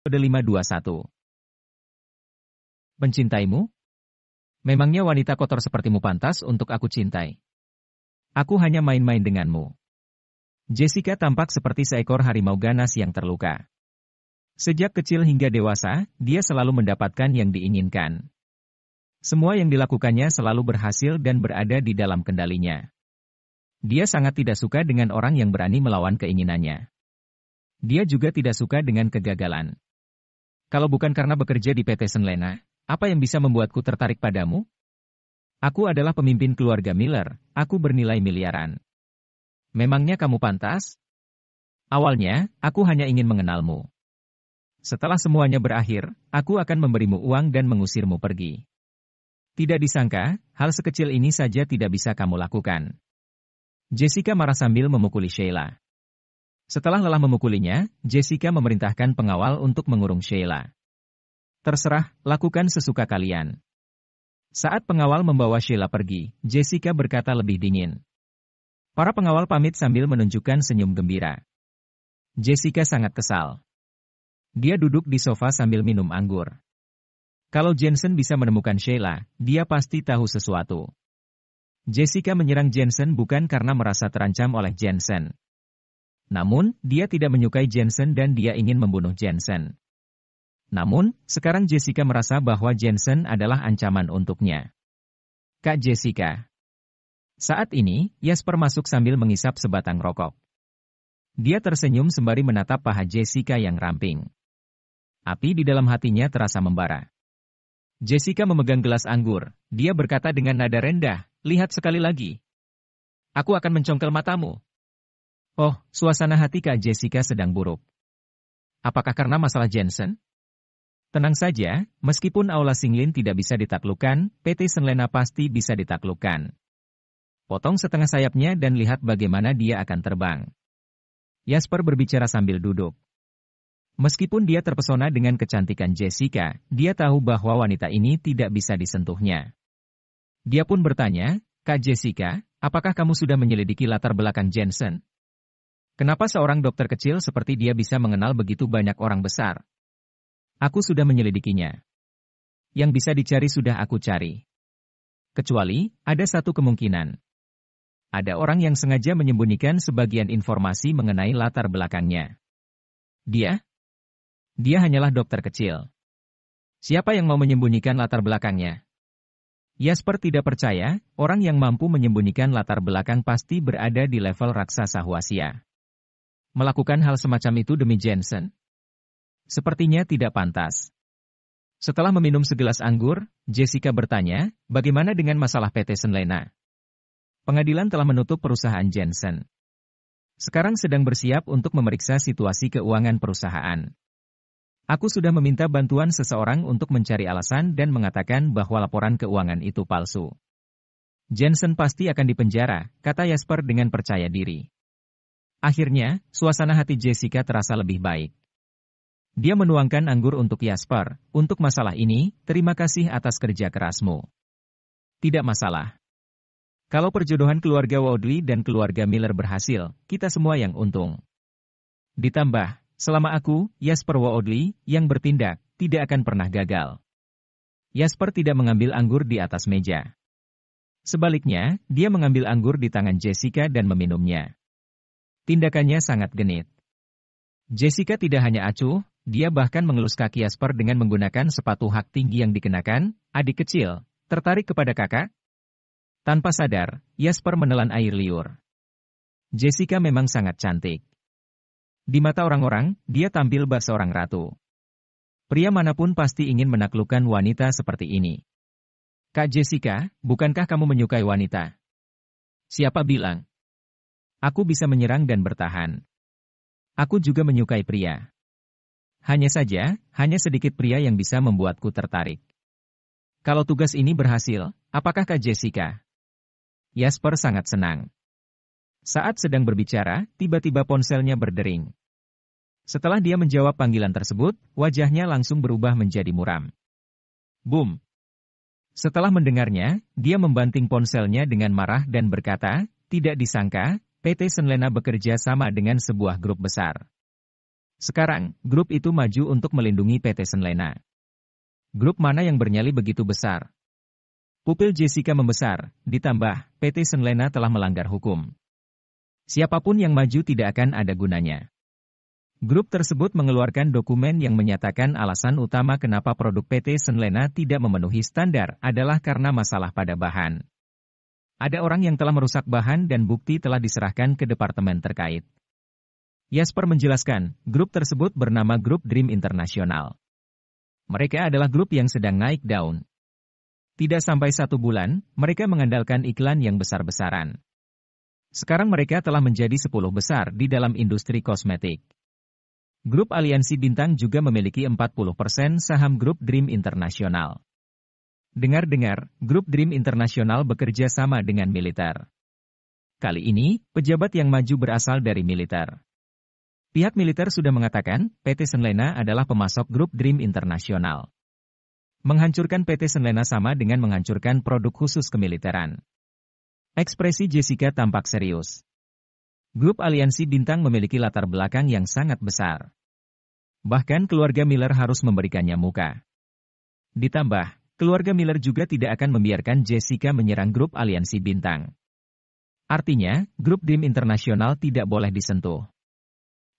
Kode 521. Mencintaimu? Memangnya wanita kotor sepertimu pantas untuk aku cintai? Aku hanya main-main denganmu. Jessica tampak seperti seekor harimau ganas yang terluka. Sejak kecil hingga dewasa, dia selalu mendapatkan yang diinginkan. Semua yang dilakukannya selalu berhasil dan berada di dalam kendalinya. Dia sangat tidak suka dengan orang yang berani melawan keinginannya. Dia juga tidak suka dengan kegagalan. Kalau bukan karena bekerja di PT Senlena, apa yang bisa membuatku tertarik padamu? Aku adalah pemimpin keluarga Miller, aku bernilai miliaran. Memangnya kamu pantas? Awalnya, aku hanya ingin mengenalmu. Setelah semuanya berakhir, aku akan memberimu uang dan mengusirmu pergi. Tidak disangka, hal sekecil ini saja tidak bisa kamu lakukan. Jessica marah sambil memukuli Sheila. Setelah lelah memukulinya, Jessica memerintahkan pengawal untuk mengurung Sheila. Terserah, lakukan sesuka kalian. Saat pengawal membawa Sheila pergi, Jessica berkata lebih dingin. Para pengawal pamit sambil menunjukkan senyum gembira. Jessica sangat kesal. Dia duduk di sofa sambil minum anggur. Kalau Jensen bisa menemukan Sheila, dia pasti tahu sesuatu. Jessica menyerang Jensen bukan karena merasa terancam oleh Jensen. Namun, dia tidak menyukai Jensen dan dia ingin membunuh Jensen. Namun, sekarang Jessica merasa bahwa Jensen adalah ancaman untuknya. Kak Jessica. Saat ini, Jasper masuk sambil mengisap sebatang rokok. Dia tersenyum sembari menatap paha Jessica yang ramping. Api di dalam hatinya terasa membara. Jessica memegang gelas anggur. Dia berkata dengan nada rendah, lihat sekali lagi. Aku akan mencongkel matamu. Oh, suasana hati Kak Jessica sedang buruk. Apakah karena masalah Jensen? Tenang saja, meskipun Aula Singlin tidak bisa ditaklukkan, PT Senlena pasti bisa ditaklukkan. Potong setengah sayapnya dan lihat bagaimana dia akan terbang. Jasper berbicara sambil duduk. Meskipun dia terpesona dengan kecantikan Jessica, dia tahu bahwa wanita ini tidak bisa disentuhnya. Dia pun bertanya, Kak Jessica, apakah kamu sudah menyelidiki latar belakang Jensen? Kenapa seorang dokter kecil seperti dia bisa mengenal begitu banyak orang besar? Aku sudah menyelidikinya. Yang bisa dicari sudah aku cari. Kecuali, ada satu kemungkinan. Ada orang yang sengaja menyembunyikan sebagian informasi mengenai latar belakangnya. Dia hanyalah dokter kecil. Siapa yang mau menyembunyikan latar belakangnya? Jasper tidak percaya, orang yang mampu menyembunyikan latar belakang pasti berada di level raksasa Huasia. Melakukan hal semacam itu demi Jensen? Sepertinya tidak pantas. Setelah meminum segelas anggur, Jessica bertanya, bagaimana dengan masalah PT Senlena? Pengadilan telah menutup perusahaan Jensen. Sekarang sedang bersiap untuk memeriksa situasi keuangan perusahaan. Aku sudah meminta bantuan seseorang untuk mencari alasan dan mengatakan bahwa laporan keuangan itu palsu. Jensen pasti akan dipenjara, kata Jasper dengan percaya diri. Akhirnya, suasana hati Jessica terasa lebih baik. Dia menuangkan anggur untuk Jasper. Untuk masalah ini, terima kasih atas kerja kerasmu. Tidak masalah. Kalau perjodohan keluarga Woodley dan keluarga Miller berhasil, kita semua yang untung. Ditambah, selama aku, Jasper Woodley, yang bertindak, tidak akan pernah gagal. Jasper tidak mengambil anggur di atas meja. Sebaliknya, dia mengambil anggur di tangan Jessica dan meminumnya. Tindakannya sangat genit. Jessica tidak hanya acuh, dia bahkan mengelus kaki Jasper dengan menggunakan sepatu hak tinggi yang dikenakan. Adik kecil, tertarik kepada kakak? Tanpa sadar, Jasper menelan air liur. Jessica memang sangat cantik. Di mata orang-orang, dia tampil bak seorang ratu. Pria manapun pasti ingin menaklukkan wanita seperti ini. Kak Jessica, bukankah kamu menyukai wanita? Siapa bilang? Aku bisa menyerang dan bertahan. Aku juga menyukai pria. Hanya saja, hanya sedikit pria yang bisa membuatku tertarik. Kalau tugas ini berhasil, apakah Kak Jessica? Jasper sangat senang. Saat sedang berbicara, tiba-tiba ponselnya berdering. Setelah dia menjawab panggilan tersebut, wajahnya langsung berubah menjadi muram. Boom! Setelah mendengarnya, dia membanting ponselnya dengan marah dan berkata, tidak disangka, PT Senlena bekerja sama dengan sebuah grup besar. Sekarang, grup itu maju untuk melindungi PT Senlena. Grup mana yang bernyali begitu besar? Pupil Jessica membesar, ditambah, PT Senlena telah melanggar hukum. Siapapun yang maju tidak akan ada gunanya. Grup tersebut mengeluarkan dokumen yang menyatakan alasan utama kenapa produk PT Senlena tidak memenuhi standar adalah karena masalah pada bahan. Ada orang yang telah merusak bahan dan bukti telah diserahkan ke departemen terkait. Jasper menjelaskan, grup tersebut bernama Grup Dream International. Mereka adalah grup yang sedang naik daun. Tidak sampai 1 bulan, mereka mengandalkan iklan yang besar-besaran. Sekarang mereka telah menjadi 10 besar di dalam industri kosmetik. Grup Aliansi Bintang juga memiliki 40% saham Grup Dream International. Dengar-dengar, Grup Dream International bekerja sama dengan militer. Kali ini, pejabat yang maju berasal dari militer. Pihak militer sudah mengatakan, PT Senlena adalah pemasok Grup Dream International. Menghancurkan PT Senlena sama dengan menghancurkan produk khusus kemiliteran. Ekspresi Jessica tampak serius. Grup Aliansi Bintang memiliki latar belakang yang sangat besar. Bahkan keluarga Miller harus memberikannya muka. Ditambah, keluarga Miller juga tidak akan membiarkan Jessica menyerang Grup Aliansi Bintang. Artinya, Grup Dream International tidak boleh disentuh.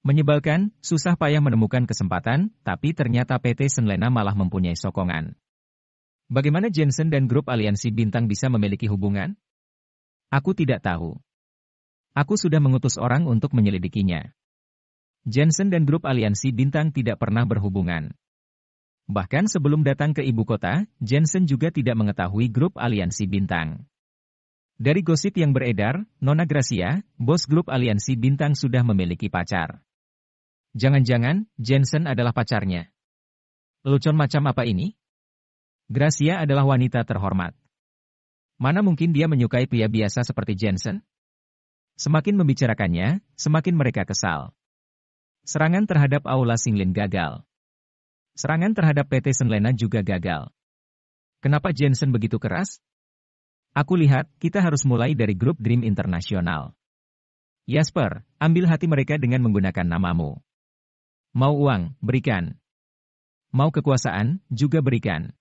Menyebalkan, susah payah menemukan kesempatan, tapi ternyata PT Senlena malah mempunyai sokongan. Bagaimana Jensen dan Grup Aliansi Bintang bisa memiliki hubungan? Aku tidak tahu. Aku sudah mengutus orang untuk menyelidikinya. Jensen dan Grup Aliansi Bintang tidak pernah berhubungan. Bahkan sebelum datang ke ibu kota, Jensen juga tidak mengetahui Grup Aliansi Bintang. Dari gosip yang beredar, Nona Gracia, bos Grup Aliansi Bintang sudah memiliki pacar. Jangan-jangan, Jensen adalah pacarnya. Lelucon macam apa ini? Gracia adalah wanita terhormat. Mana mungkin dia menyukai pria biasa seperti Jensen? Semakin membicarakannya, semakin mereka kesal. Serangan terhadap Aula Singlin gagal. Serangan terhadap PT Senlena juga gagal. Kenapa Jensen begitu keras? Aku lihat, kita harus mulai dari Grup Dream International. Jasper, ambil hati mereka dengan menggunakan namamu. Mau uang, berikan. Mau kekuasaan, juga berikan.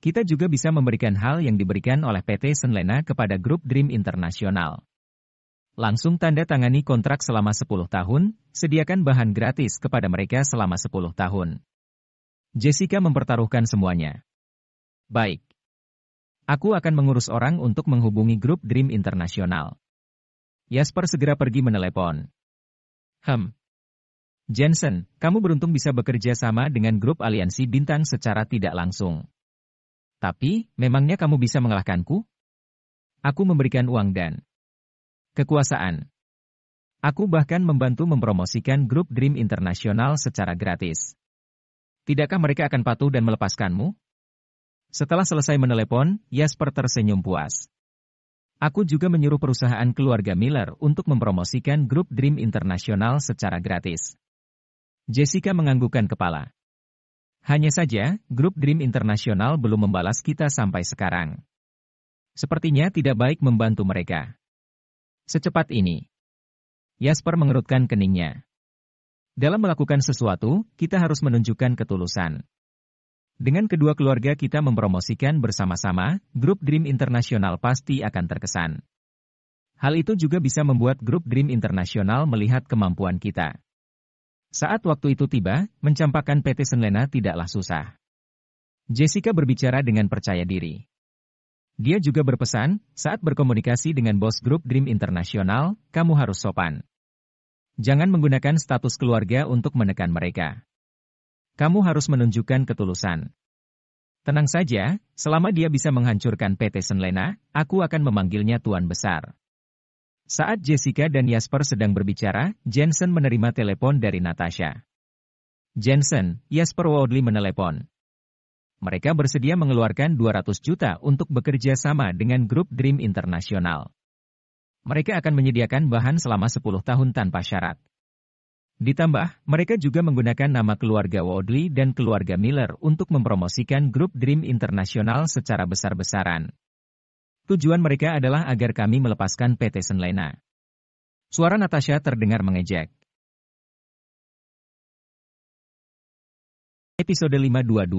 Kita juga bisa memberikan hal yang diberikan oleh PT Senlena kepada Grup Dream International. Langsung tanda tangani kontrak selama 10 tahun, sediakan bahan gratis kepada mereka selama 10 tahun. Jessica mempertaruhkan semuanya. Baik. Aku akan mengurus orang untuk menghubungi Grup Dream International. Jasper segera pergi menelepon. Jensen, kamu beruntung bisa bekerja sama dengan Grup Aliansi Bintang secara tidak langsung. Tapi, memangnya kamu bisa mengalahkanku? Aku memberikan uang dan kekuasaan. Aku bahkan membantu mempromosikan Grup Dream International secara gratis. Tidakkah mereka akan patuh dan melepaskanmu? Setelah selesai menelepon, Jasper tersenyum puas. Aku juga menyuruh perusahaan keluarga Miller untuk mempromosikan Grup Dream International secara gratis. Jessica menganggukkan kepala. Hanya saja, Grup Dream International belum membalas kita sampai sekarang. Sepertinya tidak baik membantu mereka. Secepat ini. Jasper mengerutkan keningnya. Dalam melakukan sesuatu, kita harus menunjukkan ketulusan. Dengan kedua keluarga kita mempromosikan bersama-sama, Grup Dream International pasti akan terkesan. Hal itu juga bisa membuat Grup Dream International melihat kemampuan kita. Saat waktu itu tiba, mencampakkan PT Senlena tidaklah susah. Jessica berbicara dengan percaya diri. Dia juga berpesan, saat berkomunikasi dengan bos Grup Dream International, kamu harus sopan. Jangan menggunakan status keluarga untuk menekan mereka. Kamu harus menunjukkan ketulusan. Tenang saja, selama dia bisa menghancurkan PT Senlena, aku akan memanggilnya Tuan Besar. Saat Jessica dan Jasper sedang berbicara, Jensen menerima telepon dari Natasha. Jensen, Jasper Woodley menelepon. Mereka bersedia mengeluarkan 200 juta untuk bekerja sama dengan Grup Dream International. Mereka akan menyediakan bahan selama 10 tahun tanpa syarat. Ditambah, mereka juga menggunakan nama keluarga Woodley dan keluarga Miller untuk mempromosikan Grup Dream International secara besar-besaran. Tujuan mereka adalah agar kami melepaskan PT Senlena. Suara Natasha terdengar mengejek. Episode 522.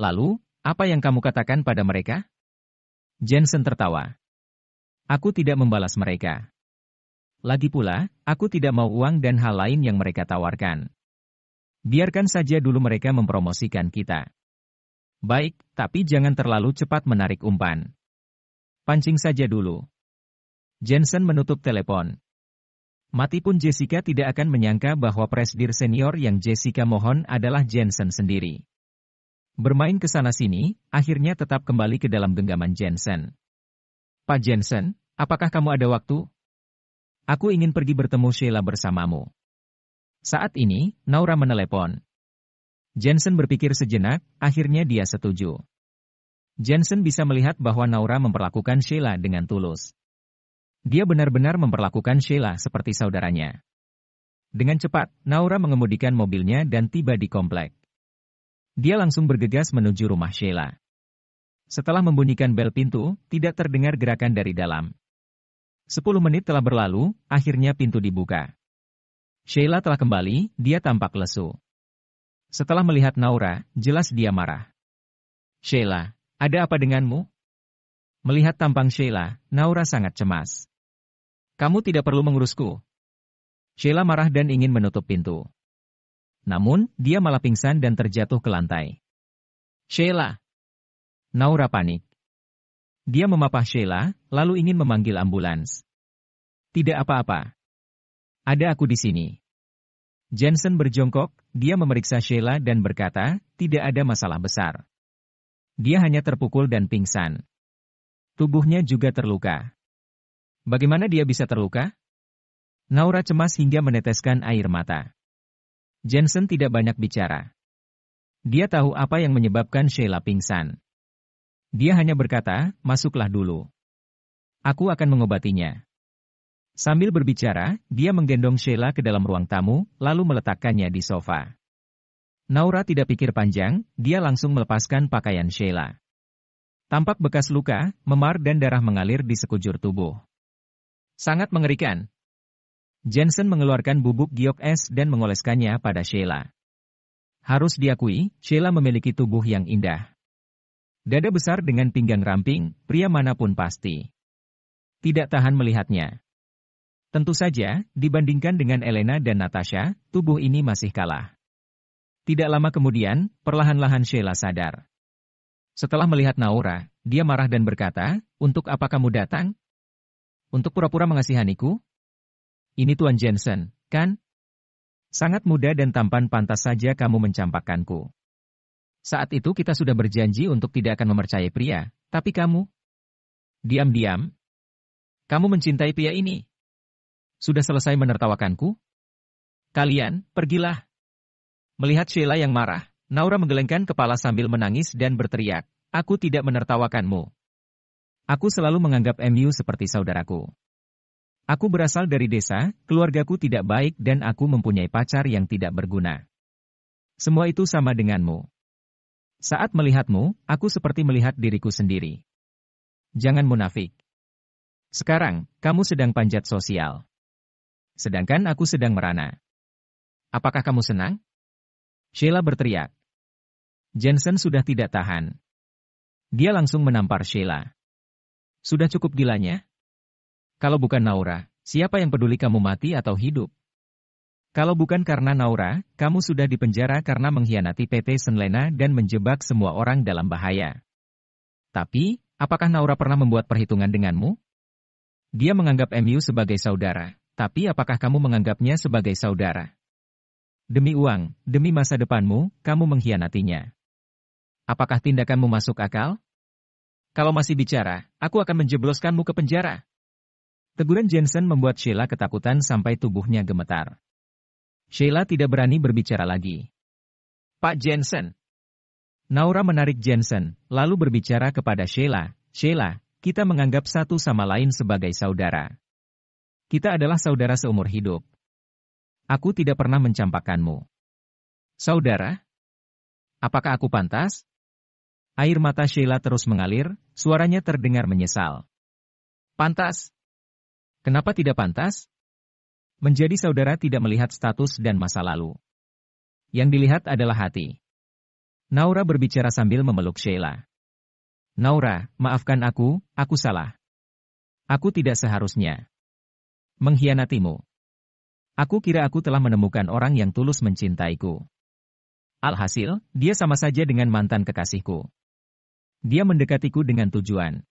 Lalu, apa yang kamu katakan pada mereka? Jensen tertawa. Aku tidak membalas mereka. Lagi pula, aku tidak mau uang dan hal lain yang mereka tawarkan. Biarkan saja dulu mereka mempromosikan kita. Baik, tapi jangan terlalu cepat menarik umpan. Pancing saja dulu. Jensen menutup telepon. Mati pun Jessica tidak akan menyangka bahwa presdir senior yang Jessica mohon adalah Jensen sendiri. Bermain ke sana-sini, akhirnya tetap kembali ke dalam genggaman Jensen. Pak Jensen, apakah kamu ada waktu? Aku ingin pergi bertemu Sheila bersamamu. Saat ini, Naura menelepon. Jensen berpikir sejenak, akhirnya dia setuju. Jensen bisa melihat bahwa Naura memperlakukan Sheila dengan tulus. Dia benar-benar memperlakukan Sheila seperti saudaranya. Dengan cepat, Naura mengemudikan mobilnya dan tiba di komplek. Dia langsung bergegas menuju rumah Sheila. Setelah membunyikan bel pintu, tidak terdengar gerakan dari dalam. 10 menit telah berlalu, akhirnya pintu dibuka. Sheila telah kembali, dia tampak lesu. Setelah melihat Naura, jelas dia marah. Sheila, ada apa denganmu? Melihat tampang Sheila, Naura sangat cemas. Kamu tidak perlu mengurusku. Sheila marah dan ingin menutup pintu. Namun, dia malah pingsan dan terjatuh ke lantai. Sheila! Naura panik. Dia memapah Sheila, lalu ingin memanggil ambulans. Tidak apa-apa. Ada aku di sini. Jensen berjongkok, dia memeriksa Sheila dan berkata, tidak ada masalah besar. Dia hanya terpukul dan pingsan. Tubuhnya juga terluka. Bagaimana dia bisa terluka? Naura cemas hingga meneteskan air mata. Jensen tidak banyak bicara. Dia tahu apa yang menyebabkan Sheila pingsan. Dia hanya berkata, masuklah dulu. Aku akan mengobatinya. Sambil berbicara, dia menggendong Sheila ke dalam ruang tamu, lalu meletakkannya di sofa. Naura tidak pikir panjang, dia langsung melepaskan pakaian Sheila. Tampak bekas luka, memar dan darah mengalir di sekujur tubuh. Sangat mengerikan. Jensen mengeluarkan bubuk giok es dan mengoleskannya pada Sheila. Harus diakui, Sheila memiliki tubuh yang indah. Dada besar dengan pinggang ramping, pria manapun pasti tidak tahan melihatnya. Tentu saja, dibandingkan dengan Elena dan Natasha, tubuh ini masih kalah. Tidak lama kemudian, perlahan-lahan Sheila sadar. Setelah melihat Naura, dia marah dan berkata, untuk apa kamu datang? Untuk pura-pura mengasihaniku? Ini Tuan Jensen, kan? Sangat muda dan tampan, pantas saja kamu mencampakkanku. Saat itu kita sudah berjanji untuk tidak akan mempercayai pria, tapi kamu? Diam-diam. Kamu mencintai pria ini. Sudah selesai menertawakanku? Kalian, pergilah. Melihat Sheila yang marah, Naura menggelengkan kepala sambil menangis dan berteriak, aku tidak menertawakanmu. Aku selalu menganggap MU seperti saudaraku. Aku berasal dari desa, keluargaku tidak baik dan aku mempunyai pacar yang tidak berguna. Semua itu sama denganmu. Saat melihatmu, aku seperti melihat diriku sendiri. Jangan munafik. Sekarang, kamu sedang panjat sosial. Sedangkan aku sedang merana. Apakah kamu senang? Sheila berteriak. Jensen sudah tidak tahan. Dia langsung menampar Sheila. Sudah cukup gilanya? Kalau bukan Naura, siapa yang peduli kamu mati atau hidup? Kalau bukan karena Naura, kamu sudah dipenjara karena mengkhianati PT Senlena dan menjebak semua orang dalam bahaya. Tapi, apakah Naura pernah membuat perhitungan denganmu? Dia menganggap MU sebagai saudara, tapi apakah kamu menganggapnya sebagai saudara? Demi uang, demi masa depanmu, kamu mengkhianatinya. Apakah tindakanmu masuk akal? Kalau masih bicara, aku akan menjebloskanmu ke penjara. Teguran Jensen membuat Sheila ketakutan sampai tubuhnya gemetar. Sheila tidak berani berbicara lagi. Pak Jensen. Naura menarik Jensen, lalu berbicara kepada Sheila. Sheila, kita menganggap satu sama lain sebagai saudara. Kita adalah saudara seumur hidup. Aku tidak pernah mencampakkanmu. Saudara? Apakah aku pantas? Air mata Sheila terus mengalir, suaranya terdengar menyesal. Pantas? Kenapa tidak pantas? Menjadi saudara tidak melihat status dan masa lalu. Yang dilihat adalah hati. Naura berbicara sambil memeluk Sheila. Naura, maafkan aku salah. Aku tidak seharusnya mengkhianatimu. Aku kira aku telah menemukan orang yang tulus mencintaiku. Alhasil, dia sama saja dengan mantan kekasihku. Dia mendekatiku dengan tujuan.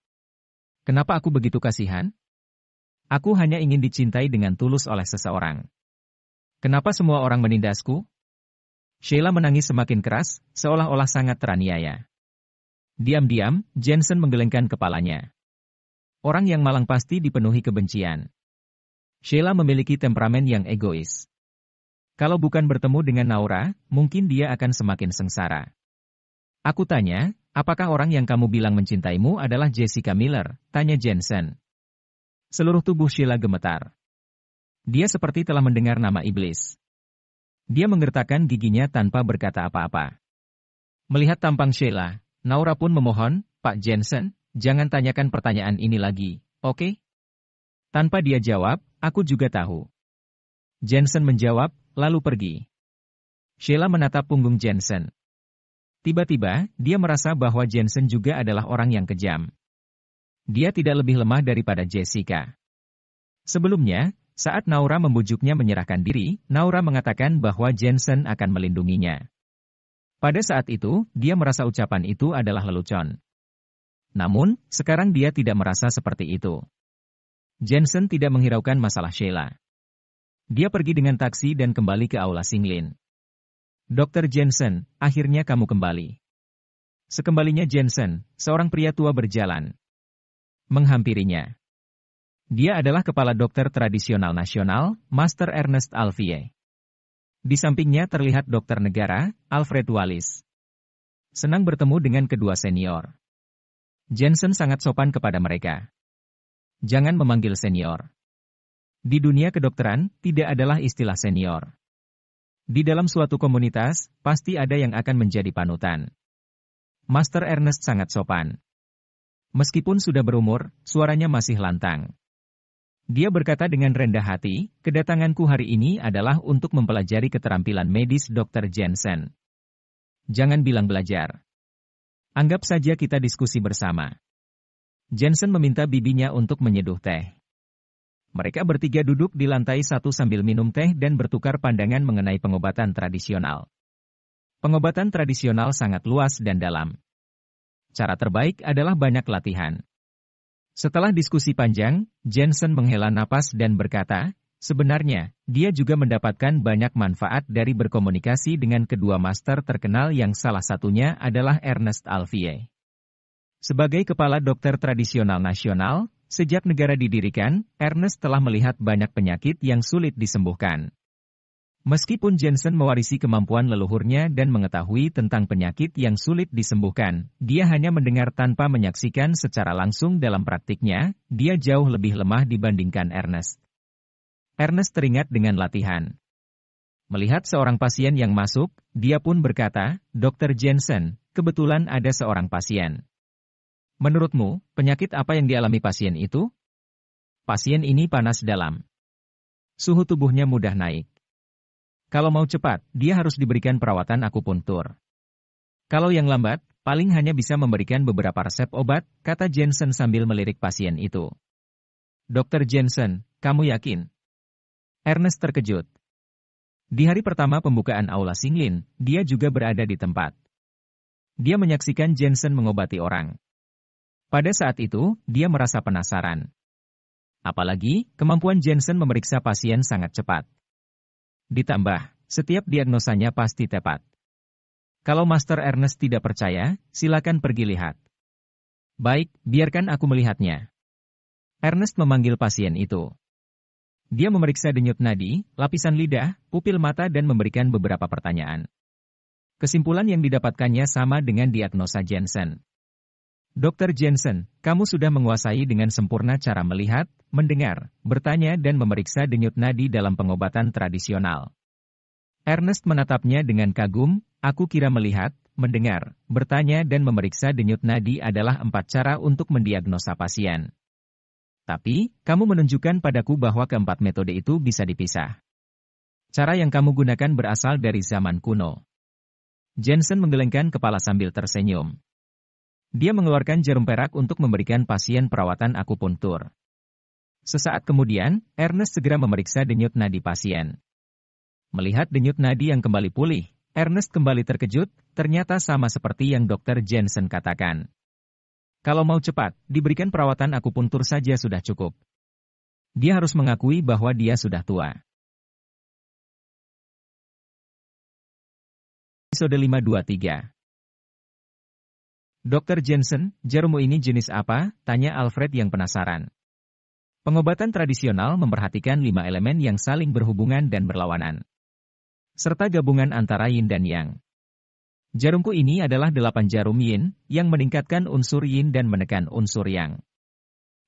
Kenapa aku begitu kasihan? Aku hanya ingin dicintai dengan tulus oleh seseorang. Kenapa semua orang menindasku? Sheila menangis semakin keras, seolah-olah sangat teraniaya. Diam-diam, Jensen menggelengkan kepalanya. Orang yang malang pasti dipenuhi kebencian. Sheila memiliki temperamen yang egois. Kalau bukan bertemu dengan Naura, mungkin dia akan semakin sengsara. Aku tanya, apakah orang yang kamu bilang mencintaimu adalah Jessica Miller? Tanya Jensen. Seluruh tubuh Sheila gemetar. Dia seperti telah mendengar nama iblis. Dia menggertakkan giginya tanpa berkata apa-apa. Melihat tampang Sheila, Naura pun memohon, Pak Jensen, jangan tanyakan pertanyaan ini lagi, oke? Tanpa dia jawab, aku juga tahu. Jensen menjawab, lalu pergi. Sheila menatap punggung Jensen. Tiba-tiba, dia merasa bahwa Jensen juga adalah orang yang kejam. Dia tidak lebih lemah daripada Jessica. Sebelumnya, saat Naura membujuknya menyerahkan diri, Naura mengatakan bahwa Jensen akan melindunginya. Pada saat itu, dia merasa ucapan itu adalah lelucon. Namun, sekarang dia tidak merasa seperti itu. Jensen tidak menghiraukan masalah Sheila. Dia pergi dengan taksi dan kembali ke aula Singlin. Dr. Jensen, akhirnya kamu kembali. Sekembalinya Jensen, seorang pria tua berjalan. Menghampirinya. Dia adalah kepala dokter tradisional nasional, Master Ernest Alfie. Di sampingnya terlihat dokter negara, Alfred Wallis. Senang bertemu dengan kedua senior. Jensen sangat sopan kepada mereka. Jangan memanggil senior. Di dunia kedokteran, tidak adalah istilah senior. Di dalam suatu komunitas, pasti ada yang akan menjadi panutan. Master Ernest sangat sopan. Meskipun sudah berumur, suaranya masih lantang. Dia berkata dengan rendah hati, kedatanganku hari ini adalah untuk mempelajari keterampilan medis Dr. Jensen. Jangan bilang belajar. Anggap saja kita diskusi bersama. Jensen meminta bibinya untuk menyeduh teh. Mereka bertiga duduk di lantai satu sambil minum teh dan bertukar pandangan mengenai pengobatan tradisional. Pengobatan tradisional sangat luas dan dalam. Cara terbaik adalah banyak latihan. Setelah diskusi panjang, Jensen menghela napas dan berkata, sebenarnya, dia juga mendapatkan banyak manfaat dari berkomunikasi dengan kedua master terkenal yang salah satunya adalah Ernest Alfie. Sebagai kepala dokter tradisional nasional, sejak negara didirikan, Ernest telah melihat banyak penyakit yang sulit disembuhkan. Meskipun Jensen mewarisi kemampuan leluhurnya dan mengetahui tentang penyakit yang sulit disembuhkan, dia hanya mendengar tanpa menyaksikan secara langsung dalam praktiknya, dia jauh lebih lemah dibandingkan Ernest. Ernest teringat dengan latihan. Melihat seorang pasien yang masuk, dia pun berkata, Dr. Jensen, kebetulan ada seorang pasien. Menurutmu, penyakit apa yang dialami pasien itu? Pasien ini panas dalam. Suhu tubuhnya mudah naik. Kalau mau cepat, dia harus diberikan perawatan akupuntur. Kalau yang lambat, paling hanya bisa memberikan beberapa resep obat, kata Jensen sambil melirik pasien itu. Dr. Jensen, kamu yakin? Ernest terkejut. Di hari pertama pembukaan aula Singlin, dia juga berada di tempat. Dia menyaksikan Jensen mengobati orang. Pada saat itu, dia merasa penasaran. Apalagi, kemampuan Jensen memeriksa pasien sangat cepat. Ditambah, setiap diagnosanya pasti tepat. Kalau Master Ernest tidak percaya, silakan pergi lihat. Baik, biarkan aku melihatnya. Ernest memanggil pasien itu. Dia memeriksa denyut nadi, lapisan lidah, pupil mata dan memberikan beberapa pertanyaan. Kesimpulan yang didapatkannya sama dengan diagnosa Jensen. Dr. Jensen, kamu sudah menguasai dengan sempurna cara melihat, mendengar, bertanya dan memeriksa denyut nadi dalam pengobatan tradisional. Ernest menatapnya dengan kagum, aku kira melihat, mendengar, bertanya dan memeriksa denyut nadi adalah 4 cara untuk mendiagnosa pasien. Tapi, kamu menunjukkan padaku bahwa keempat metode itu bisa dipisah. Cara yang kamu gunakan berasal dari zaman kuno. Jensen menggelengkan kepala sambil tersenyum. Dia mengeluarkan jarum perak untuk memberikan pasien perawatan akupuntur. Sesaat kemudian, Ernest segera memeriksa denyut nadi pasien. Melihat denyut nadi yang kembali pulih, Ernest kembali terkejut, ternyata sama seperti yang Dr. Jensen katakan. Kalau mau cepat, diberikan perawatan akupuntur saja sudah cukup. Dia harus mengakui bahwa dia sudah tua. Episode 523. Dr. Jensen, jarummu ini jenis apa? Tanya Alfred yang penasaran. Pengobatan tradisional memperhatikan 5 elemen yang saling berhubungan dan berlawanan, serta gabungan antara yin dan yang. Jarumku ini adalah 8 jarum yin, yang meningkatkan unsur yin dan menekan unsur yang.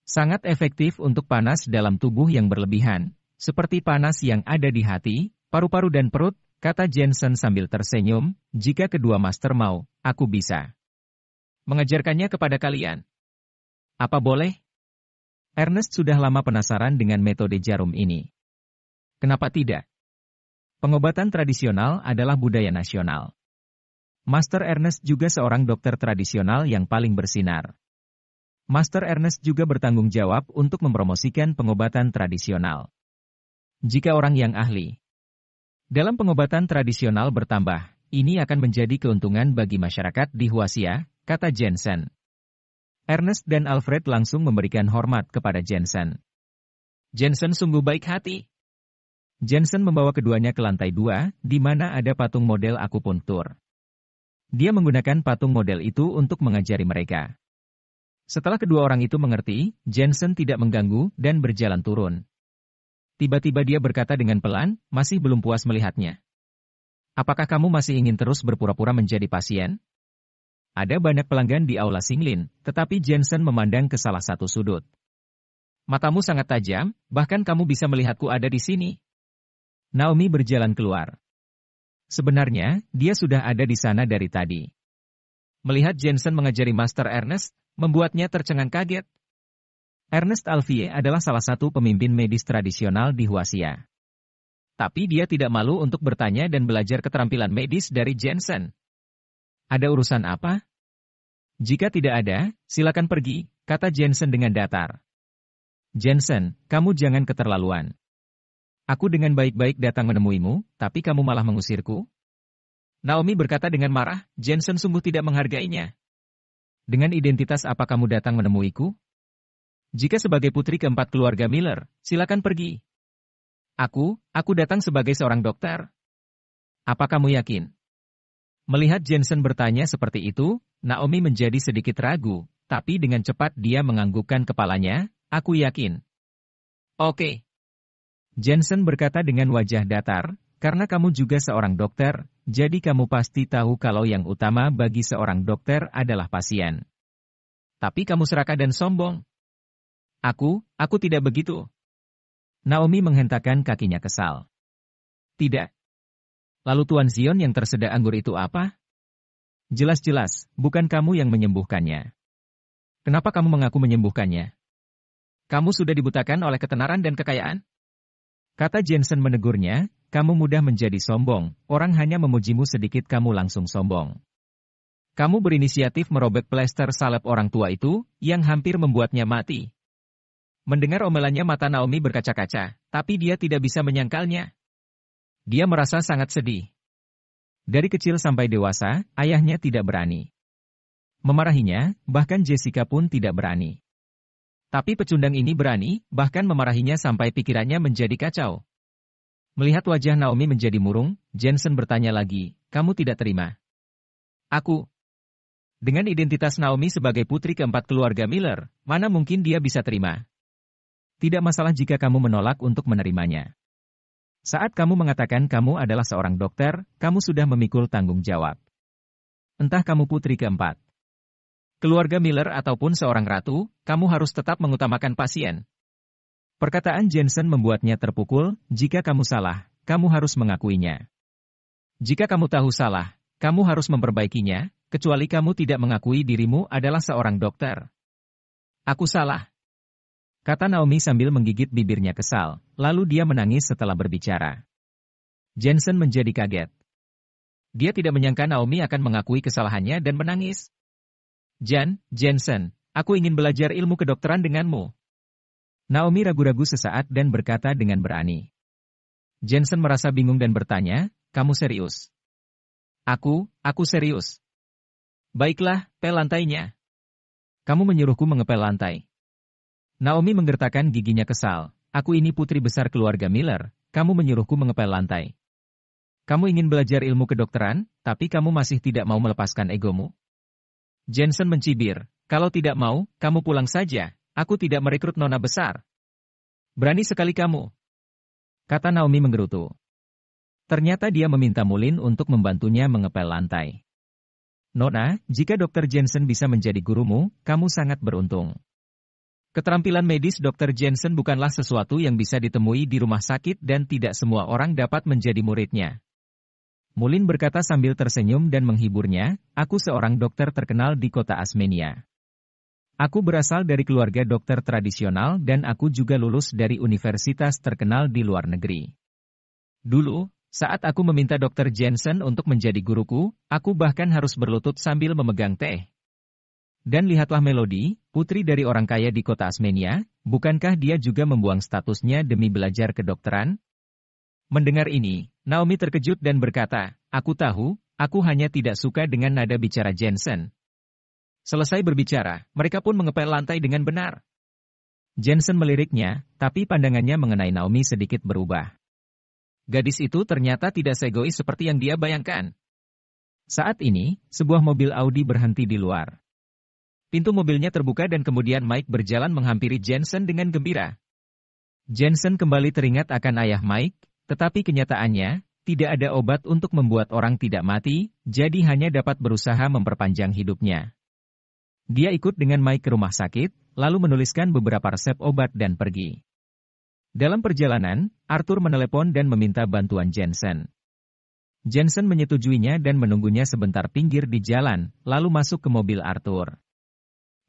Sangat efektif untuk panas dalam tubuh yang berlebihan, seperti panas yang ada di hati, paru-paru dan perut, kata Jensen sambil tersenyum. Jika kedua master mau, aku bisa mengajarkannya kepada kalian. Apa boleh? Ernest sudah lama penasaran dengan metode jarum ini. Kenapa tidak? Pengobatan tradisional adalah budaya nasional. Master Ernest juga seorang dokter tradisional yang paling bersinar. Master Ernest juga bertanggung jawab untuk mempromosikan pengobatan tradisional. Jika orang yang ahli dalam pengobatan tradisional bertambah, ini akan menjadi keuntungan bagi masyarakat di Huaxia, kata Jensen. Ernest dan Alfred langsung memberikan hormat kepada Jensen. Jensen sungguh baik hati. Jensen membawa keduanya ke lantai 2, di mana ada patung model akupuntur. Dia menggunakan patung model itu untuk mengajari mereka. Setelah kedua orang itu mengerti, Jensen tidak mengganggu dan berjalan turun. Tiba-tiba dia berkata dengan pelan, masih belum puas melihatnya. Apakah kamu masih ingin terus berpura-pura menjadi pasien? Ada banyak pelanggan di aula Singlin, tetapi Jensen memandang ke salah satu sudut. Matamu sangat tajam, bahkan kamu bisa melihatku ada di sini. Naomi berjalan keluar. Sebenarnya, dia sudah ada di sana dari tadi. Melihat Jensen mengajari Master Ernest, membuatnya tercengang kaget. Ernest Alfie adalah salah satu pemimpin medis tradisional di Huaxia. Tapi dia tidak malu untuk bertanya dan belajar keterampilan medis dari Jensen. Ada urusan apa? Jika tidak ada, silakan pergi, kata Jensen dengan datar. Jensen, kamu jangan keterlaluan. Aku dengan baik-baik datang menemuimu, tapi kamu malah mengusirku? Naomi berkata dengan marah, Jensen sungguh tidak menghargainya. Dengan identitas apa kamu datang menemuiku? Jika sebagai putri keempat keluarga Miller, silakan pergi. Aku datang sebagai seorang dokter. Apa kamu yakin? Melihat Jensen bertanya seperti itu, Naomi menjadi sedikit ragu, tapi dengan cepat dia menganggukkan kepalanya, aku yakin. Oke. Jensen berkata dengan wajah datar, karena kamu juga seorang dokter, jadi kamu pasti tahu kalau yang utama bagi seorang dokter adalah pasien. Tapi kamu serakah dan sombong. Aku tidak begitu. Naomi menghentakkan kakinya kesal. Tidak. Lalu Tuan Zion yang tersedak anggur itu apa? Jelas-jelas, bukan kamu yang menyembuhkannya. Kenapa kamu mengaku menyembuhkannya? Kamu sudah dibutakan oleh ketenaran dan kekayaan? Kata Jensen menegurnya, kamu mudah menjadi sombong, orang hanya memujimu sedikit kamu langsung sombong. Kamu berinisiatif merobek plester salep orang tua itu, yang hampir membuatnya mati. Mendengar omelannya mata Naomi berkaca-kaca, tapi dia tidak bisa menyangkalnya. Dia merasa sangat sedih. Dari kecil sampai dewasa, ayahnya tidak berani memarahinya, bahkan Jessica pun tidak berani. Tapi pecundang ini berani, bahkan memarahinya sampai pikirannya menjadi kacau. Melihat wajah Naomi menjadi murung, Jensen bertanya lagi, kamu tidak terima? Aku. Dengan identitas Naomi sebagai putri keempat keluarga Miller, mana mungkin dia bisa terima? Tidak masalah jika kamu menolak untuk menerimanya. Saat kamu mengatakan kamu adalah seorang dokter, kamu sudah memikul tanggung jawab. Entah kamu putri keempat keluarga Miller ataupun seorang ratu, kamu harus tetap mengutamakan pasien. Perkataan Jensen membuatnya terpukul, jika kamu salah, kamu harus mengakuinya. Jika kamu tahu salah, kamu harus memperbaikinya, kecuali kamu tidak mengakui dirimu adalah seorang dokter. Aku salah. Kata Naomi sambil menggigit bibirnya kesal, lalu dia menangis setelah berbicara. Jensen menjadi kaget. Dia tidak menyangka Naomi akan mengakui kesalahannya dan menangis. Jensen, aku ingin belajar ilmu kedokteran denganmu. Naomi ragu-ragu sesaat dan berkata dengan berani. Jensen merasa bingung dan bertanya, kamu serius? Aku serius. Baiklah, pel lantainya. Kamu menyuruhku mengepel lantai. Naomi menggertakkan giginya kesal. Aku ini putri besar keluarga Miller, kamu menyuruhku mengepel lantai. Kamu ingin belajar ilmu kedokteran, tapi kamu masih tidak mau melepaskan egomu. Jensen mencibir, kalau tidak mau, kamu pulang saja, aku tidak merekrut nona besar. Berani sekali kamu. Kata Naomi menggerutu. Ternyata dia meminta Mulin untuk membantunya mengepel lantai. Nona, jika Dr. Jensen bisa menjadi gurumu, kamu sangat beruntung. Keterampilan medis Dr. Jensen bukanlah sesuatu yang bisa ditemui di rumah sakit dan tidak semua orang dapat menjadi muridnya. Mulin berkata sambil tersenyum dan menghiburnya, aku seorang dokter terkenal di kota Asmenia. Aku berasal dari keluarga dokter tradisional dan aku juga lulus dari universitas terkenal di luar negeri. Dulu, saat aku meminta Dr. Jensen untuk menjadi guruku, aku bahkan harus berlutut sambil memegang teh. Dan lihatlah Melody, putri dari orang kaya di kota Asmenia, bukankah dia juga membuang statusnya demi belajar kedokteran? Mendengar ini, Naomi terkejut dan berkata, aku tahu, aku hanya tidak suka dengan nada bicara Jensen. Selesai berbicara, mereka pun mengepel lantai dengan benar. Jensen meliriknya, tapi pandangannya mengenai Naomi sedikit berubah. Gadis itu ternyata tidak seegois seperti yang dia bayangkan. Saat ini, sebuah mobil Audi berhenti di luar. Pintu mobilnya terbuka dan kemudian Mike berjalan menghampiri Jensen dengan gembira. Jensen kembali teringat akan ayah Mike, tetapi kenyataannya, tidak ada obat untuk membuat orang tidak mati, jadi hanya dapat berusaha memperpanjang hidupnya. Dia ikut dengan Mike ke rumah sakit, lalu menuliskan beberapa resep obat dan pergi. Dalam perjalanan, Arthur menelepon dan meminta bantuan Jensen. Jensen menyetujuinya dan menunggunya sebentar pinggir di jalan, lalu masuk ke mobil Arthur.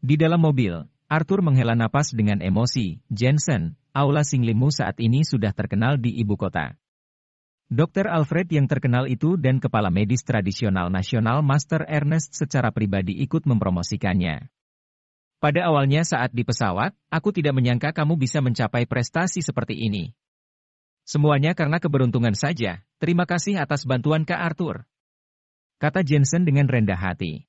Di dalam mobil, Arthur menghela napas dengan emosi. Jensen, Aula Singlimu saat ini sudah terkenal di ibu kota. Dr. Alfred yang terkenal itu dan kepala medis tradisional nasional Master Ernest secara pribadi ikut mempromosikannya. Pada awalnya saat di pesawat, aku tidak menyangka kamu bisa mencapai prestasi seperti ini. Semuanya karena keberuntungan saja, terima kasih atas bantuan Kak Arthur. Kata Jensen dengan rendah hati.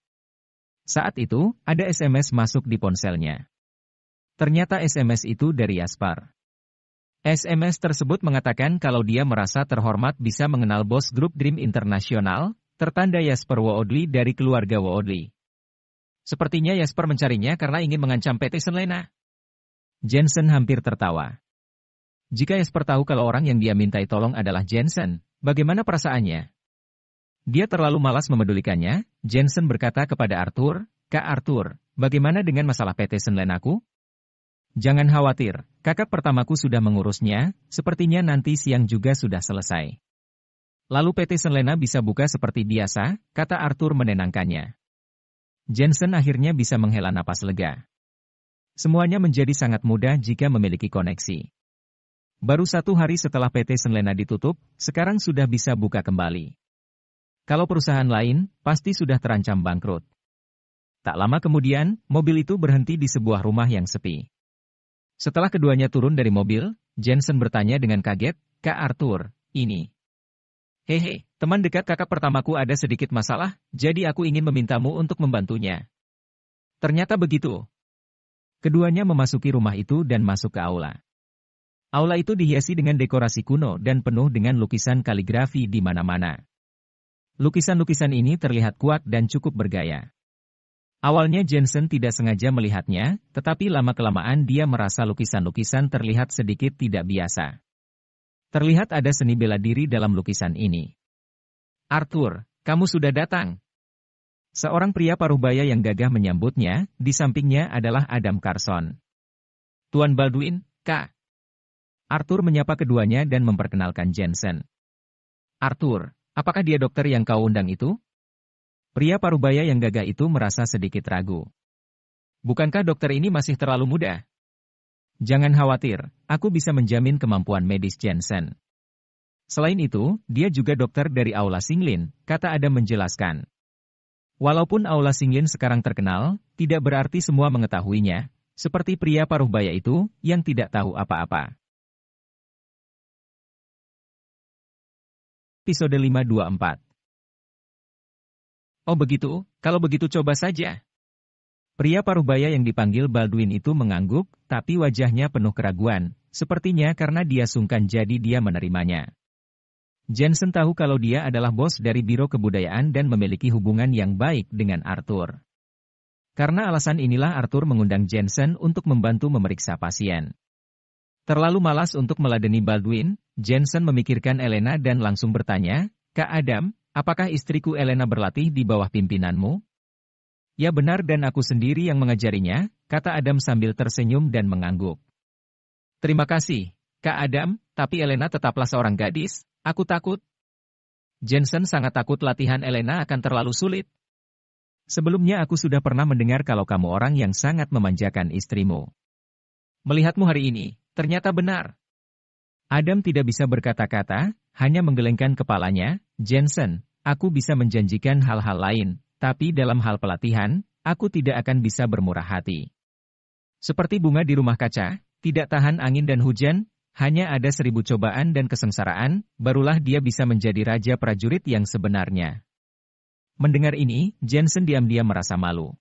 Saat itu, ada SMS masuk di ponselnya. Ternyata SMS itu dari Jasper. SMS tersebut mengatakan kalau dia merasa terhormat bisa mengenal bos grup Dream Internasional, tertanda Jasper Woodley dari keluarga Woodley. Sepertinya Jasper mencarinya karena ingin mengancam PT Senlena. Jensen hampir tertawa. Jika Jasper tahu kalau orang yang dia mintai tolong adalah Jensen, bagaimana perasaannya? Dia terlalu malas memedulikannya. Jensen berkata kepada Arthur, Kak Arthur, bagaimana dengan masalah PT Senlenaku? Jangan khawatir, kakak pertamaku sudah mengurusnya, sepertinya nanti siang juga sudah selesai. Lalu PT Senlena bisa buka seperti biasa, kata Arthur menenangkannya. Jensen akhirnya bisa menghela napas lega. Semuanya menjadi sangat mudah jika memiliki koneksi. Baru 1 hari setelah PT Senlena ditutup, sekarang sudah bisa buka kembali. Kalau perusahaan lain, pasti sudah terancam bangkrut. Tak lama kemudian, mobil itu berhenti di sebuah rumah yang sepi. Setelah keduanya turun dari mobil, Jensen bertanya dengan kaget, Kak Arthur, ini. Hehe, teman dekat kakak pertamaku ada sedikit masalah, jadi aku ingin memintamu untuk membantunya. Ternyata begitu. Keduanya memasuki rumah itu dan masuk ke aula. Aula itu dihiasi dengan dekorasi kuno dan penuh dengan lukisan kaligrafi di mana-mana. Lukisan-lukisan ini terlihat kuat dan cukup bergaya. Awalnya Jensen tidak sengaja melihatnya, tetapi lama-kelamaan dia merasa lukisan-lukisan terlihat sedikit tidak biasa. Terlihat ada seni bela diri dalam lukisan ini. Arthur, kamu sudah datang. Seorang pria parubaya yang gagah menyambutnya, di sampingnya adalah Adam Carson. Tuan Baldwin, Kak. Arthur menyapa keduanya dan memperkenalkan Jensen. Arthur, apakah dia dokter yang kau undang itu? Pria parubaya yang gagah itu merasa sedikit ragu. Bukankah dokter ini masih terlalu muda? Jangan khawatir, aku bisa menjamin kemampuan medis Jensen. Selain itu, dia juga dokter dari Aula Singlin, kata Adam menjelaskan. Walaupun Aula Singlin sekarang terkenal, tidak berarti semua mengetahuinya, seperti pria paruh baya itu, yang tidak tahu apa-apa. Episode 524. Oh begitu, kalau begitu coba saja. Pria paruhbaya yang dipanggil Baldwin itu mengangguk, tapi wajahnya penuh keraguan, sepertinya karena dia sungkan jadi dia menerimanya. Jensen tahu kalau dia adalah bos dari Biro Kebudayaan dan memiliki hubungan yang baik dengan Arthur. Karena alasan inilah Arthur mengundang Jensen untuk membantu memeriksa pasien. Terlalu malas untuk meladeni Baldwin, Jensen memikirkan Elena dan langsung bertanya, Kak Adam, apakah istriku Elena berlatih di bawah pimpinanmu? Ya benar dan aku sendiri yang mengajarinya, kata Adam sambil tersenyum dan mengangguk. Terima kasih, Kak Adam, tapi Elena tetaplah seorang gadis, aku takut. Jensen sangat takut latihan Elena akan terlalu sulit. Sebelumnya aku sudah pernah mendengar kalau kamu orang yang sangat memanjakan istrimu. Melihatmu hari ini, ternyata benar. Adam tidak bisa berkata-kata, hanya menggelengkan kepalanya. Jensen, aku bisa menjanjikan hal-hal lain, tapi dalam hal pelatihan, aku tidak akan bisa bermurah hati. Seperti bunga di rumah kaca, tidak tahan angin dan hujan, hanya ada 1000 cobaan dan kesengsaraan, barulah dia bisa menjadi raja prajurit yang sebenarnya. Mendengar ini, Jensen diam-diam merasa malu.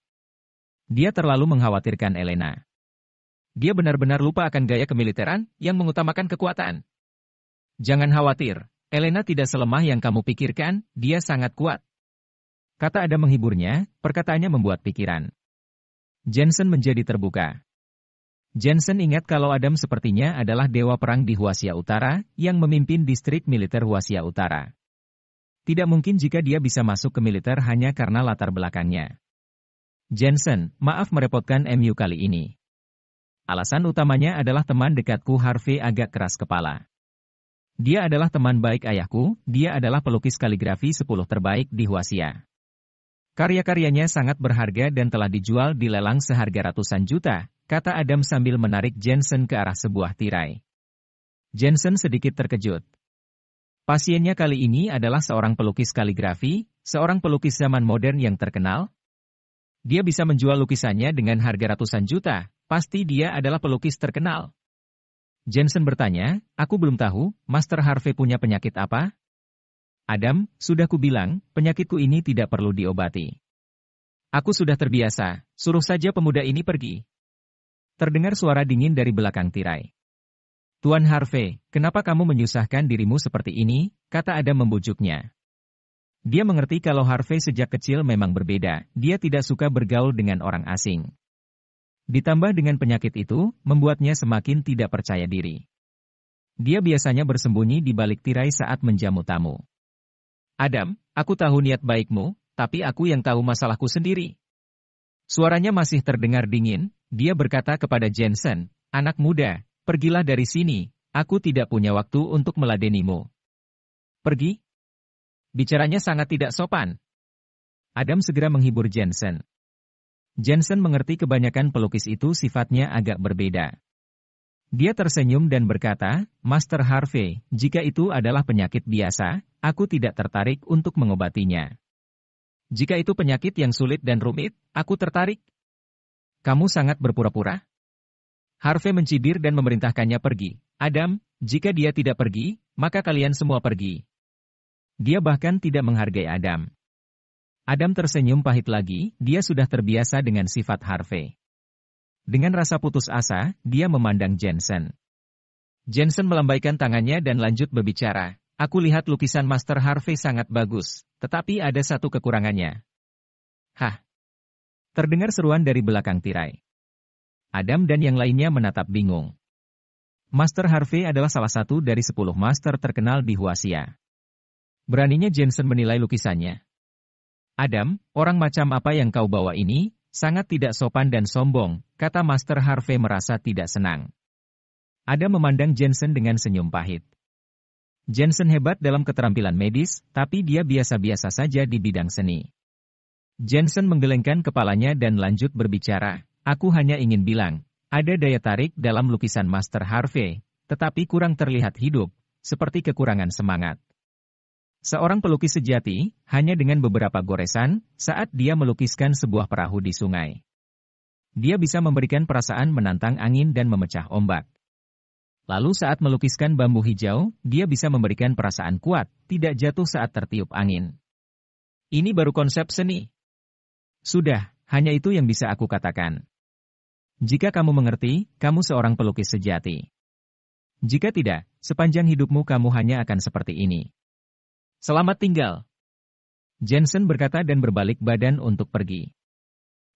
Dia terlalu mengkhawatirkan Elena. Dia benar-benar lupa akan gaya kemiliteran yang mengutamakan kekuatan. Jangan khawatir, Elena tidak selemah yang kamu pikirkan, dia sangat kuat. Kata Adam menghiburnya, perkataannya membuat pikiran Jensen menjadi terbuka. Jensen ingat kalau Adam sepertinya adalah dewa perang di Huaxia Utara, yang memimpin distrik militer Huaxia Utara. Tidak mungkin jika dia bisa masuk ke militer hanya karena latar belakangnya. Jensen, maaf merepotkan MU kali ini. Alasan utamanya adalah teman dekatku Harvey agak keras kepala. Dia adalah teman baik ayahku, dia adalah pelukis kaligrafi 10 terbaik di Huaxia. Karya-karyanya sangat berharga dan telah dijual di lelang seharga ratusan juta, kata Adam sambil menarik Jensen ke arah sebuah tirai. Jensen sedikit terkejut. Pasiennya kali ini adalah seorang pelukis kaligrafi, seorang pelukis zaman modern yang terkenal. Dia bisa menjual lukisannya dengan harga ratusan juta, pasti dia adalah pelukis terkenal. Jensen bertanya, aku belum tahu, Master Harvey punya penyakit apa? Adam, sudah kubilang, penyakitku ini tidak perlu diobati. Aku sudah terbiasa, suruh saja pemuda ini pergi. Terdengar suara dingin dari belakang tirai. Tuan Harvey, kenapa kamu menyusahkan dirimu seperti ini? Kata Adam membujuknya. Dia mengerti kalau Harvey sejak kecil memang berbeda, dia tidak suka bergaul dengan orang asing. Ditambah dengan penyakit itu, membuatnya semakin tidak percaya diri. Dia biasanya bersembunyi di balik tirai saat menjamu tamu. Adam, aku tahu niat baikmu, tapi aku yang tahu masalahku sendiri. Suaranya masih terdengar dingin, dia berkata kepada Jensen, anak muda, pergilah dari sini, aku tidak punya waktu untuk meladenimu. Pergi? Bicaranya sangat tidak sopan. Adam segera menghibur Jensen. Jensen mengerti kebanyakan pelukis itu sifatnya agak berbeda. Dia tersenyum dan berkata, Master Harvey, jika itu adalah penyakit biasa, aku tidak tertarik untuk mengobatinya. Jika itu penyakit yang sulit dan rumit, aku tertarik. Kamu sangat berpura-pura. Harvey mencibir dan memerintahkannya pergi. Adam, jika dia tidak pergi, maka kalian semua pergi. Dia bahkan tidak menghargai Adam. Adam tersenyum pahit lagi, dia sudah terbiasa dengan sifat Harvey. Dengan rasa putus asa, dia memandang Jensen. Jensen melambaikan tangannya dan lanjut berbicara. Aku lihat lukisan Master Harvey sangat bagus, tetapi ada satu kekurangannya. Hah? Terdengar seruan dari belakang tirai. Adam dan yang lainnya menatap bingung. Master Harvey adalah salah satu dari 10 master terkenal di Huaxia. Beraninya Jensen menilai lukisannya. Adam, orang macam apa yang kau bawa ini, sangat tidak sopan dan sombong, kata Master Harvey merasa tidak senang. Adam memandang Jensen dengan senyum pahit. Jensen hebat dalam keterampilan medis, tapi dia biasa-biasa saja di bidang seni. Jensen menggelengkan kepalanya dan lanjut berbicara, aku hanya ingin bilang, ada daya tarik dalam lukisan Master Harvey, tetapi kurang terlihat hidup, seperti kekurangan semangat. Seorang pelukis sejati, hanya dengan beberapa goresan, saat dia melukiskan sebuah perahu di sungai. Dia bisa memberikan perasaan menantang angin dan memecah ombak. Lalu saat melukiskan bambu hijau, dia bisa memberikan perasaan kuat, tidak jatuh saat tertiup angin. Ini baru konsep seni. Sudah, hanya itu yang bisa aku katakan. Jika kamu mengerti, kamu seorang pelukis sejati. Jika tidak, sepanjang hidupmu kamu hanya akan seperti ini. Selamat tinggal. Jensen berkata dan berbalik badan untuk pergi.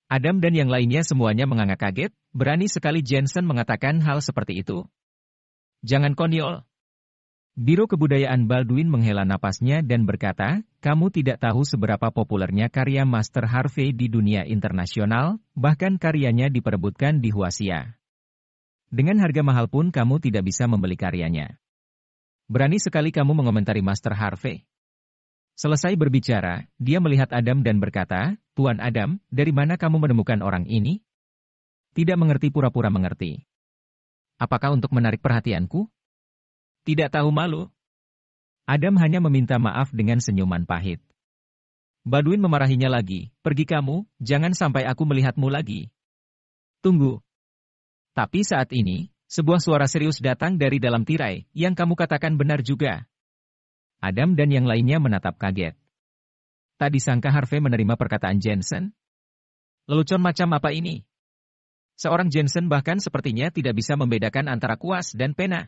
Adam dan yang lainnya semuanya menganga kaget, berani sekali Jensen mengatakan hal seperti itu. Jangan konyol. Biro Kebudayaan Baldwin menghela napasnya dan berkata, kamu tidak tahu seberapa populernya karya Master Harvey di dunia internasional, bahkan karyanya diperebutkan di Huasia. Dengan harga mahal pun kamu tidak bisa membeli karyanya. Berani sekali kamu mengomentari Master Harvey. Selesai berbicara, dia melihat Adam dan berkata, Tuan Adam, dari mana kamu menemukan orang ini? Tidak mengerti pura-pura mengerti. Apakah untuk menarik perhatianku? Tidak tahu malu. Adam hanya meminta maaf dengan senyuman pahit. Baldwin memarahinya lagi, pergi kamu, jangan sampai aku melihatmu lagi. Tunggu. Tapi saat ini, sebuah suara serius datang dari dalam tirai, yang kamu katakan benar juga. Adam dan yang lainnya menatap kaget. Tak disangka Harvey menerima perkataan Jensen. Lelucon macam apa ini? Seorang Jensen bahkan sepertinya tidak bisa membedakan antara kuas dan pena.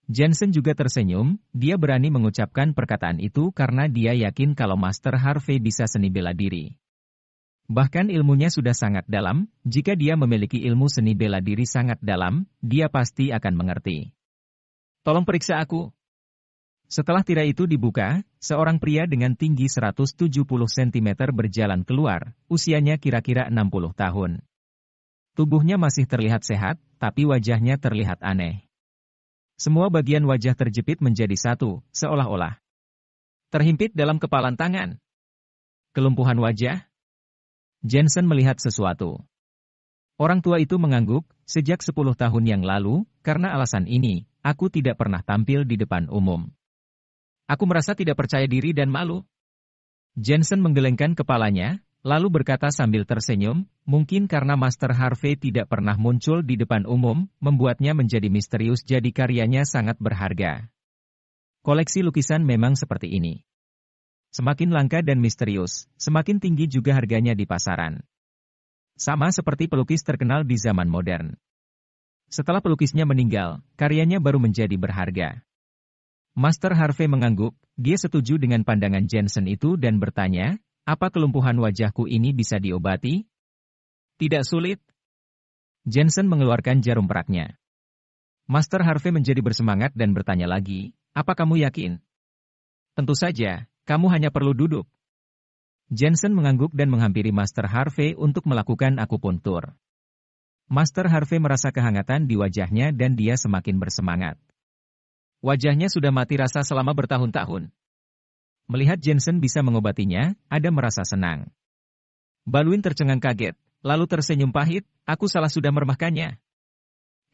Jensen juga tersenyum, dia berani mengucapkan perkataan itu karena dia yakin kalau Master Harvey bisa seni bela diri. Bahkan ilmunya sudah sangat dalam, jika dia memiliki ilmu seni bela diri sangat dalam, dia pasti akan mengerti. Tolong periksa aku. Setelah tirai itu dibuka, seorang pria dengan tinggi 170 cm berjalan keluar, usianya kira-kira 60 tahun. Tubuhnya masih terlihat sehat, tapi wajahnya terlihat aneh. Semua bagian wajah terjepit menjadi satu, seolah-olah terhimpit dalam kepalan tangan. Kelumpuhan wajah? Jensen melihat sesuatu. Orang tua itu mengangguk, sejak 10 tahun yang lalu, karena alasan ini, aku tidak pernah tampil di depan umum. Aku merasa tidak percaya diri dan malu. Jensen menggelengkan kepalanya, lalu berkata sambil tersenyum, mungkin karena Master Harvey tidak pernah muncul di depan umum, membuatnya menjadi misterius jadi karyanya sangat berharga. Koleksi lukisan memang seperti ini. Semakin langka dan misterius, semakin tinggi juga harganya di pasaran. Sama seperti pelukis terkenal di zaman modern. Setelah pelukisnya meninggal, karyanya baru menjadi berharga. Master Harvey mengangguk, dia setuju dengan pandangan Jensen itu dan bertanya, apa kelumpuhan wajahku ini bisa diobati? Tidak sulit. Jensen mengeluarkan jarum peraknya. Master Harvey menjadi bersemangat dan bertanya lagi, apa kamu yakin? Tentu saja, kamu hanya perlu duduk. Jensen mengangguk dan menghampiri Master Harvey untuk melakukan akupuntur. Master Harvey merasa kehangatan di wajahnya dan dia semakin bersemangat. Wajahnya sudah mati rasa selama bertahun-tahun. Melihat Jensen bisa mengobatinya, Adam merasa senang. Baldwin tercengang kaget, lalu tersenyum pahit, aku salah sudah meremehkannya.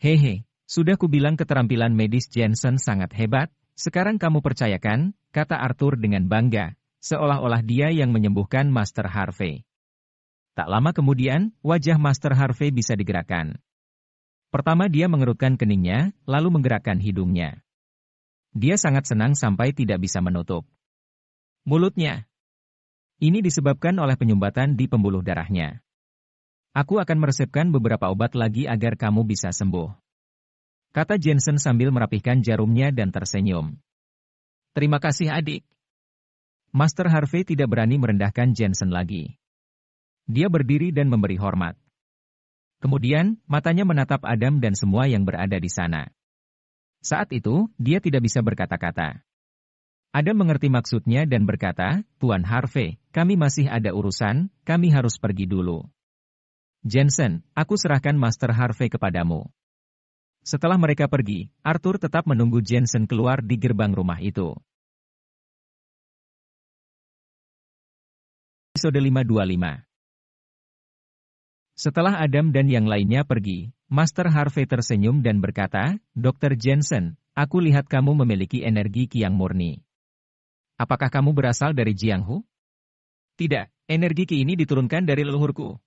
Hehe, sudah kubilang keterampilan medis Jensen sangat hebat, sekarang kamu percayakan, kata Arthur dengan bangga, seolah-olah dia yang menyembuhkan Master Harvey. Tak lama kemudian, wajah Master Harvey bisa digerakkan. Pertama dia mengerutkan keningnya, lalu menggerakkan hidungnya. Dia sangat senang sampai tidak bisa menutup mulutnya. Ini disebabkan oleh penyumbatan di pembuluh darahnya. Aku akan meresepkan beberapa obat lagi agar kamu bisa sembuh. Kata Jensen sambil merapihkan jarumnya dan tersenyum. Terima kasih adik. Master Harvey tidak berani merendahkan Jensen lagi. Dia berdiri dan memberi hormat. Kemudian, matanya menatap Adam dan semua yang berada di sana. Saat itu, dia tidak bisa berkata-kata. Adam mengerti maksudnya dan berkata, Tuan Harvey, kami masih ada urusan, kami harus pergi dulu. Jensen, aku serahkan Master Harvey kepadamu. Setelah mereka pergi, Arthur tetap menunggu Jensen keluar di gerbang rumah itu. Episode 525. Setelah Adam dan yang lainnya pergi, Master Harvey tersenyum dan berkata, Dr. Jensen, aku lihat kamu memiliki energi Qi yang murni. Apakah kamu berasal dari Jianghu? Tidak, energi Qi ini diturunkan dari leluhurku.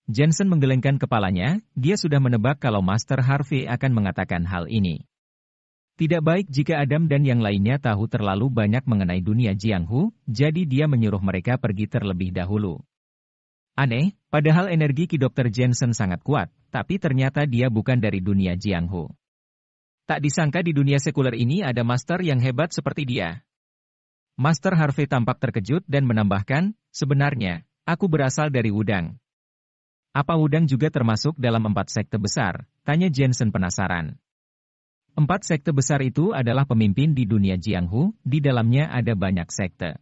Jensen menggelengkan kepalanya, dia sudah menebak kalau Master Harvey akan mengatakan hal ini. Tidak baik jika Adam dan yang lainnya tahu terlalu banyak mengenai dunia Jianghu, jadi dia menyuruh mereka pergi terlebih dahulu. Aneh, padahal energi Qi Dr. Jensen sangat kuat, tapi ternyata dia bukan dari dunia Jianghu. Tak disangka di dunia sekuler ini ada master yang hebat seperti dia. Master Harvey tampak terkejut dan menambahkan, sebenarnya, aku berasal dari Wudang. Apa Wudang juga termasuk dalam 4 sekte besar? Tanya Jensen penasaran. 4 sekte besar itu adalah pemimpin di dunia Jianghu, di dalamnya ada banyak sekte.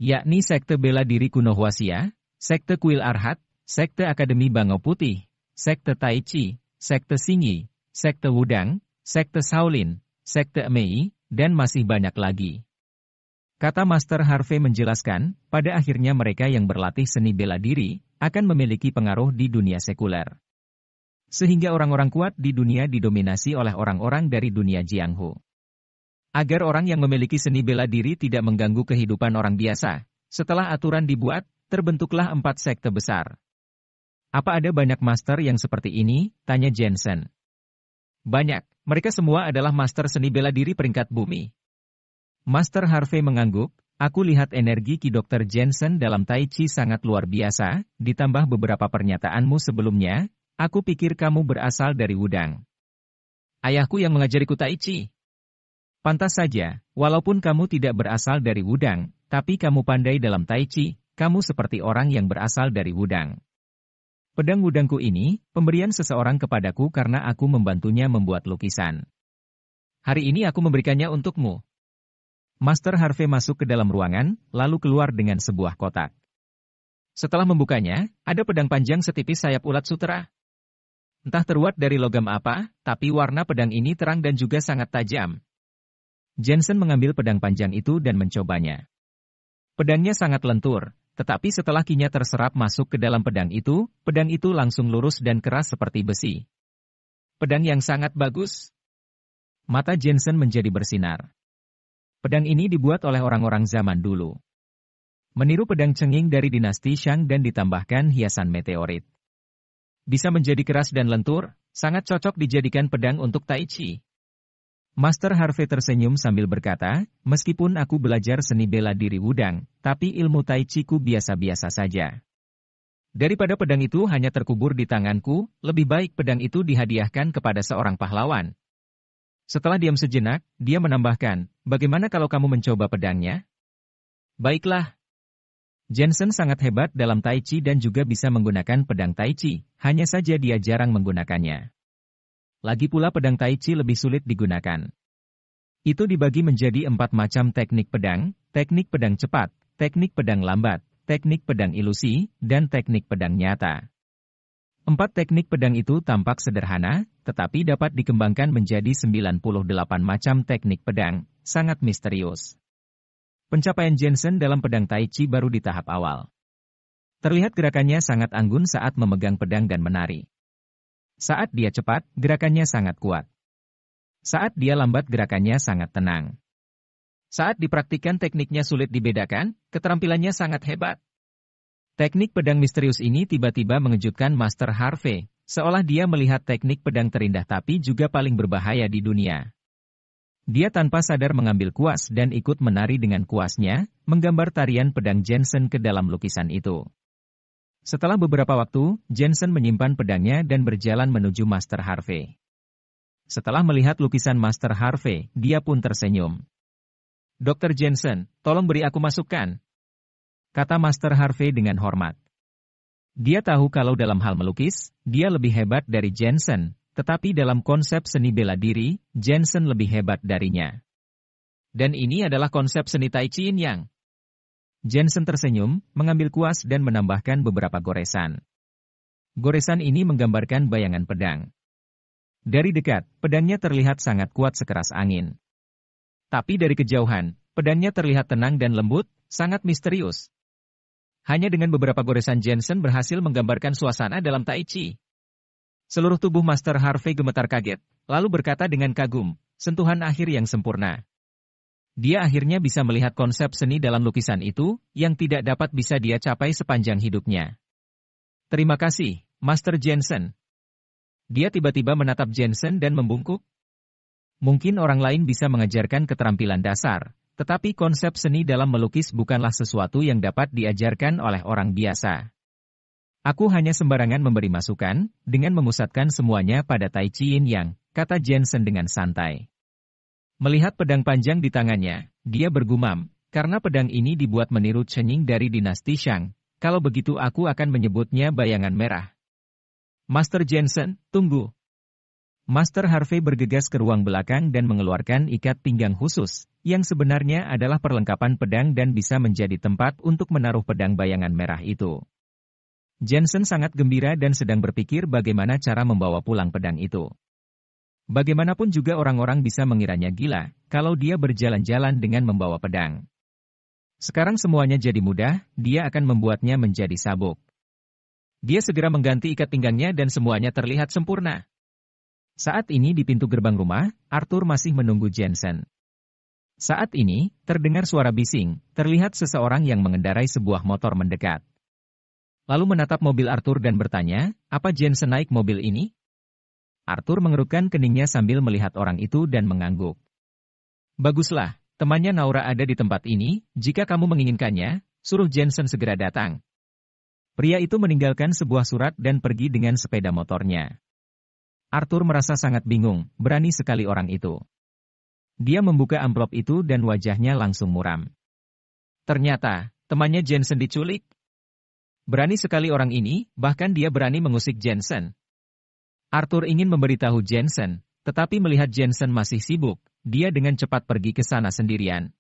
Yakni sekte bela diri kuno Huaxia, sekte kuil Arhat, sekte Akademi Bangau Putih, sekte Tai Chi, sekte Xingyi, sekte Wudang, sekte Shaolin, sekte Mei, dan masih banyak lagi. Kata Master Harvey menjelaskan, pada akhirnya mereka yang berlatih seni bela diri, akan memiliki pengaruh di dunia sekuler. Sehingga orang-orang kuat di dunia didominasi oleh orang-orang dari dunia Jianghu. Agar orang yang memiliki seni bela diri tidak mengganggu kehidupan orang biasa, setelah aturan dibuat, terbentuklah 4 sekte besar. Apa ada banyak master yang seperti ini? Tanya Jensen. Banyak, mereka semua adalah master seni bela diri peringkat bumi. Master Harvey mengangguk, aku lihat energi Qi Dr. Jensen dalam Tai Chi sangat luar biasa, ditambah beberapa pernyataanmu sebelumnya, aku pikir kamu berasal dari Wudang. Ayahku yang mengajariku Tai Chi. Pantas saja, walaupun kamu tidak berasal dari Wudang, tapi kamu pandai dalam Tai Chi, kamu seperti orang yang berasal dari Wudang. Pedang Wudangku ini, pemberian seseorang kepadaku karena aku membantunya membuat lukisan. Hari ini aku memberikannya untukmu. Master Harvey masuk ke dalam ruangan, lalu keluar dengan sebuah kotak. Setelah membukanya, ada pedang panjang setipis sayap ulat sutera. Entah terbuat dari logam apa, tapi warna pedang ini terang dan juga sangat tajam. Jensen mengambil pedang panjang itu dan mencobanya. Pedangnya sangat lentur, tetapi setelah kinya terserap masuk ke dalam pedang itu langsung lurus dan keras seperti besi. Pedang yang sangat bagus. Mata Jensen menjadi bersinar. Pedang ini dibuat oleh orang-orang zaman dulu. Meniru pedang cenging dari dinasti Shang dan ditambahkan hiasan meteorit. Bisa menjadi keras dan lentur, sangat cocok dijadikan pedang untuk Tai Chi. Master Harvey tersenyum sambil berkata, meskipun aku belajar seni bela diri Wudang, tapi ilmu Tai Chi ku biasa-biasa saja. Daripada pedang itu hanya terkubur di tanganku, lebih baik pedang itu dihadiahkan kepada seorang pahlawan. Setelah diam sejenak, dia menambahkan, bagaimana kalau kamu mencoba pedangnya? Baiklah. Jensen sangat hebat dalam Tai Chi dan juga bisa menggunakan pedang Tai Chi, hanya saja dia jarang menggunakannya. Lagi pula pedang Tai Chi lebih sulit digunakan. Itu dibagi menjadi 4 macam teknik pedang cepat, teknik pedang lambat, teknik pedang ilusi, dan teknik pedang nyata. 4 teknik pedang itu tampak sederhana, tetapi dapat dikembangkan menjadi 98 macam teknik pedang, sangat misterius. Pencapaian Jensen dalam pedang Tai Chi baru di tahap awal. Terlihat gerakannya sangat anggun saat memegang pedang dan menari. Saat dia cepat, gerakannya sangat kuat. Saat dia lambat, gerakannya sangat tenang. Saat dipraktikkan tekniknya sulit dibedakan, keterampilannya sangat hebat. Teknik pedang misterius ini tiba-tiba mengejutkan Master Harvey, seolah dia melihat teknik pedang terindah tapi juga paling berbahaya di dunia. Dia tanpa sadar mengambil kuas dan ikut menari dengan kuasnya, menggambar tarian pedang Jensen ke dalam lukisan itu. Setelah beberapa waktu, Jensen menyimpan pedangnya dan berjalan menuju Master Harvey. Setelah melihat lukisan Master Harvey, dia pun tersenyum. Dr. Jensen, tolong beri aku masukan, kata Master Harvey dengan hormat. Dia tahu kalau dalam hal melukis, dia lebih hebat dari Jensen, tetapi dalam konsep seni bela diri, Jensen lebih hebat darinya. Dan ini adalah konsep seni Tai Chi Yin Yang. Jensen tersenyum, mengambil kuas dan menambahkan beberapa goresan. Goresan ini menggambarkan bayangan pedang. Dari dekat, pedangnya terlihat sangat kuat sekeras angin. Tapi dari kejauhan, pedangnya terlihat tenang dan lembut, sangat misterius. Hanya dengan beberapa goresan Jensen berhasil menggambarkan suasana dalam Tai Chi. Seluruh tubuh Master Harvey gemetar kaget, lalu berkata dengan kagum, sentuhan akhir yang sempurna. Dia akhirnya bisa melihat konsep seni dalam lukisan itu, yang tidak dapat bisa dia capai sepanjang hidupnya. Terima kasih, Master Jensen. Dia tiba-tiba menatap Jensen dan membungkuk. Mungkin orang lain bisa mengajarkan keterampilan dasar, tetapi konsep seni dalam melukis bukanlah sesuatu yang dapat diajarkan oleh orang biasa. Aku hanya sembarangan memberi masukan, dengan memusatkan semuanya pada Tai Chi Yin Yang, kata Jensen dengan santai. Melihat pedang panjang di tangannya, dia bergumam, karena pedang ini dibuat meniru Chenying dari dinasti Shang, kalau begitu aku akan menyebutnya bayangan merah. Master Jensen, tunggu. Master Harvey bergegas ke ruang belakang dan mengeluarkan ikat pinggang khusus, yang sebenarnya adalah perlengkapan pedang dan bisa menjadi tempat untuk menaruh pedang bayangan merah itu. Jensen sangat gembira dan sedang berpikir bagaimana cara membawa pulang pedang itu. Bagaimanapun juga orang-orang bisa mengiranya gila, kalau dia berjalan-jalan dengan membawa pedang. Sekarang semuanya jadi mudah, dia akan membuatnya menjadi sabuk. Dia segera mengganti ikat pinggangnya dan semuanya terlihat sempurna. Saat ini di pintu gerbang rumah, Arthur masih menunggu Jensen. Saat ini, terdengar suara bising, terlihat seseorang yang mengendarai sebuah motor mendekat. Lalu menatap mobil Arthur dan bertanya, apa Jensen naik mobil ini? Arthur mengerutkan keningnya sambil melihat orang itu dan mengangguk. Baguslah, temannya Naura ada di tempat ini, jika kamu menginginkannya, suruh Jensen segera datang. Pria itu meninggalkan sebuah surat dan pergi dengan sepeda motornya. Arthur merasa sangat bingung, berani sekali orang itu. Dia membuka amplop itu dan wajahnya langsung muram. Ternyata, temannya Jensen diculik. Berani sekali orang ini, bahkan dia berani mengusik Jensen. Arthur ingin memberitahu Jensen, tetapi melihat Jensen masih sibuk, dia dengan cepat pergi ke sana sendirian.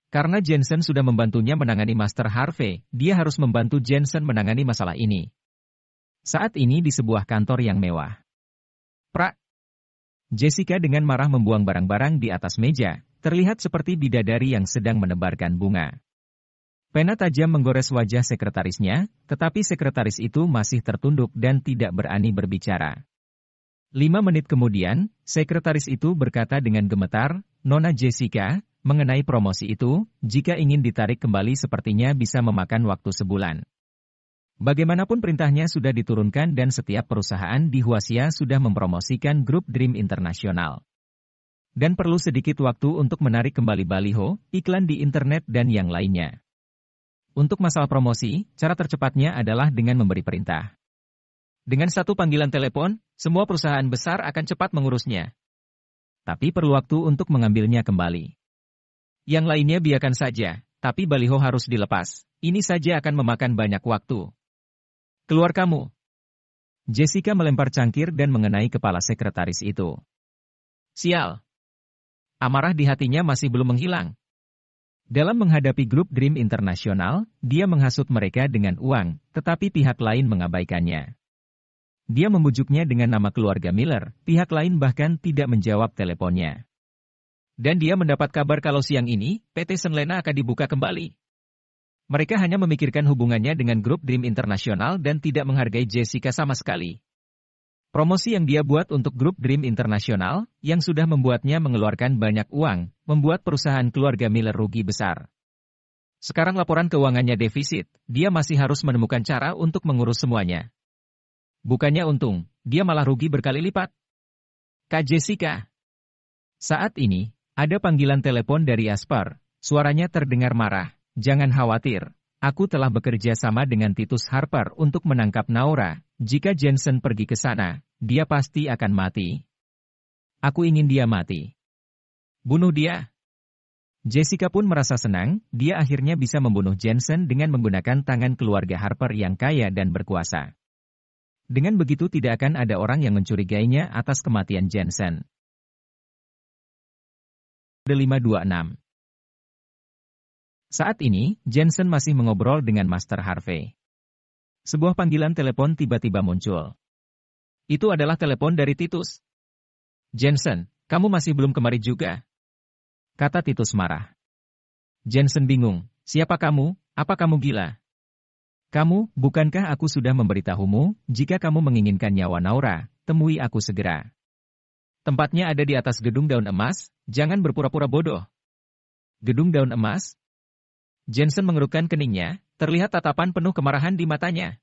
Karena Jensen sudah membantunya menangani Master Harvey, dia harus membantu Jensen menangani masalah ini. Saat ini di sebuah kantor yang mewah. Prak! Jessica dengan marah membuang barang-barang di atas meja, terlihat seperti bidadari yang sedang menebarkan bunga. Pena tajam menggores wajah sekretarisnya, tetapi sekretaris itu masih tertunduk dan tidak berani berbicara. 5 menit kemudian, sekretaris itu berkata dengan gemetar, Nona Jessica, mengenai promosi itu, jika ingin ditarik kembali sepertinya bisa memakan waktu sebulan. Bagaimanapun perintahnya sudah diturunkan dan setiap perusahaan di Huaxia sudah mempromosikan grup Dream Internasional. Dan perlu sedikit waktu untuk menarik kembali baliho, iklan di internet dan yang lainnya. Untuk masalah promosi, cara tercepatnya adalah dengan memberi perintah. Dengan satu panggilan telepon, semua perusahaan besar akan cepat mengurusnya. Tapi perlu waktu untuk mengambilnya kembali. Yang lainnya biarkan saja, tapi baliho harus dilepas. Ini saja akan memakan banyak waktu. Keluar kamu. Jessica melempar cangkir dan mengenai kepala sekretaris itu. Sial. Amarah di hatinya masih belum menghilang. Dalam menghadapi grup Dream Internasional, dia menghasut mereka dengan uang, tetapi pihak lain mengabaikannya. Dia membujuknya dengan nama keluarga Miller, pihak lain bahkan tidak menjawab teleponnya. Dan dia mendapat kabar kalau siang ini, PT Senlena akan dibuka kembali. Mereka hanya memikirkan hubungannya dengan grup Dream Internasional dan tidak menghargai Jessica sama sekali. Promosi yang dia buat untuk grup Dream Internasional, yang sudah membuatnya mengeluarkan banyak uang, membuat perusahaan keluarga Miller rugi besar. Sekarang laporan keuangannya defisit, dia masih harus menemukan cara untuk mengurus semuanya. Bukannya untung, dia malah rugi berkali lipat. Kak Jessica. Saat ini, ada panggilan telepon dari Aspar, suaranya terdengar marah. Jangan khawatir, aku telah bekerja sama dengan Titus Harper untuk menangkap Naura. Jika Jensen pergi ke sana, dia pasti akan mati. Aku ingin dia mati. Bunuh dia. Jessica pun merasa senang, dia akhirnya bisa membunuh Jensen dengan menggunakan tangan keluarga Harper yang kaya dan berkuasa. Dengan begitu tidak akan ada orang yang mencurigainya atas kematian Jensen. 526. Saat ini, Jensen masih mengobrol dengan Master Harvey. Sebuah panggilan telepon tiba-tiba muncul. Itu adalah telepon dari Titus. Jensen, kamu masih belum kemari juga? Kata Titus marah. Jensen bingung, siapa kamu, apa kamu gila? Kamu, bukankah aku sudah memberitahumu, jika kamu menginginkan nyawa Naura, temui aku segera. Tempatnya ada di atas gedung daun emas, jangan berpura-pura bodoh. Gedung daun emas? Jensen mengerutkan keningnya, terlihat tatapan penuh kemarahan di matanya.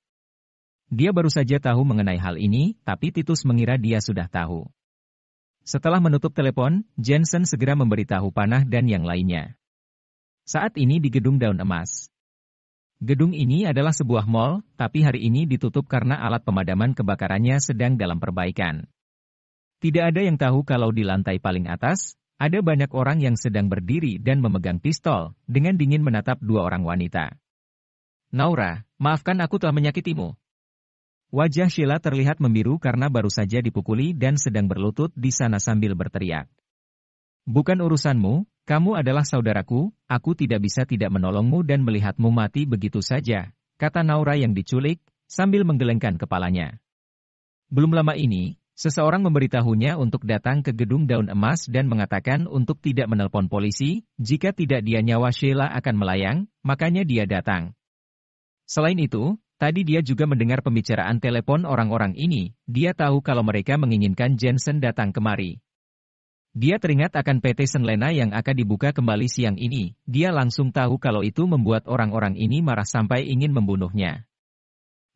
Dia baru saja tahu mengenai hal ini, tapi Titus mengira dia sudah tahu. Setelah menutup telepon, Jensen segera memberitahu Panah dan yang lainnya. Saat ini di gedung daun emas. Gedung ini adalah sebuah mall, tapi hari ini ditutup karena alat pemadaman kebakarannya sedang dalam perbaikan. Tidak ada yang tahu kalau di lantai paling atas, ada banyak orang yang sedang berdiri dan memegang pistol, dengan dingin menatap dua orang wanita. Naura, maafkan aku telah menyakitimu. Wajah Sheila terlihat membiru karena baru saja dipukuli dan sedang berlutut di sana sambil berteriak. Bukan urusanmu, kamu adalah saudaraku, aku tidak bisa tidak menolongmu dan melihatmu mati begitu saja, kata Naura yang diculik, sambil menggelengkan kepalanya. Belum lama ini, seseorang memberitahunya untuk datang ke gedung daun emas dan mengatakan untuk tidak menelpon polisi, jika tidak dia nyawa Sheila akan melayang, makanya dia datang. Selain itu, tadi dia juga mendengar pembicaraan telepon orang-orang ini, dia tahu kalau mereka menginginkan Jensen datang kemari. Dia teringat akan PT Senlena yang akan dibuka kembali siang ini, dia langsung tahu kalau itu membuat orang-orang ini marah sampai ingin membunuhnya.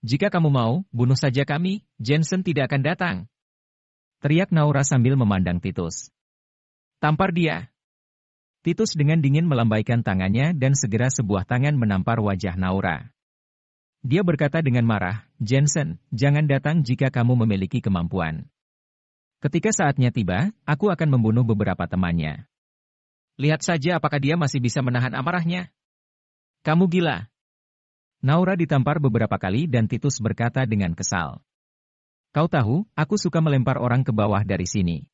Jika kamu mau, bunuh saja kami, Jensen tidak akan datang. Teriak Naura sambil memandang Titus. Tampar dia. Titus dengan dingin melambaikan tangannya dan segera sebuah tangan menampar wajah Naura. Dia berkata dengan marah, Jensen, jangan datang jika kamu memiliki kemampuan. Ketika saatnya tiba, aku akan membunuh beberapa temannya. Lihat saja apakah dia masih bisa menahan amarahnya. Kamu gila. Naura ditampar beberapa kali dan Titus berkata dengan kesal. Kau tahu, aku suka melempar orang ke bawah dari sini.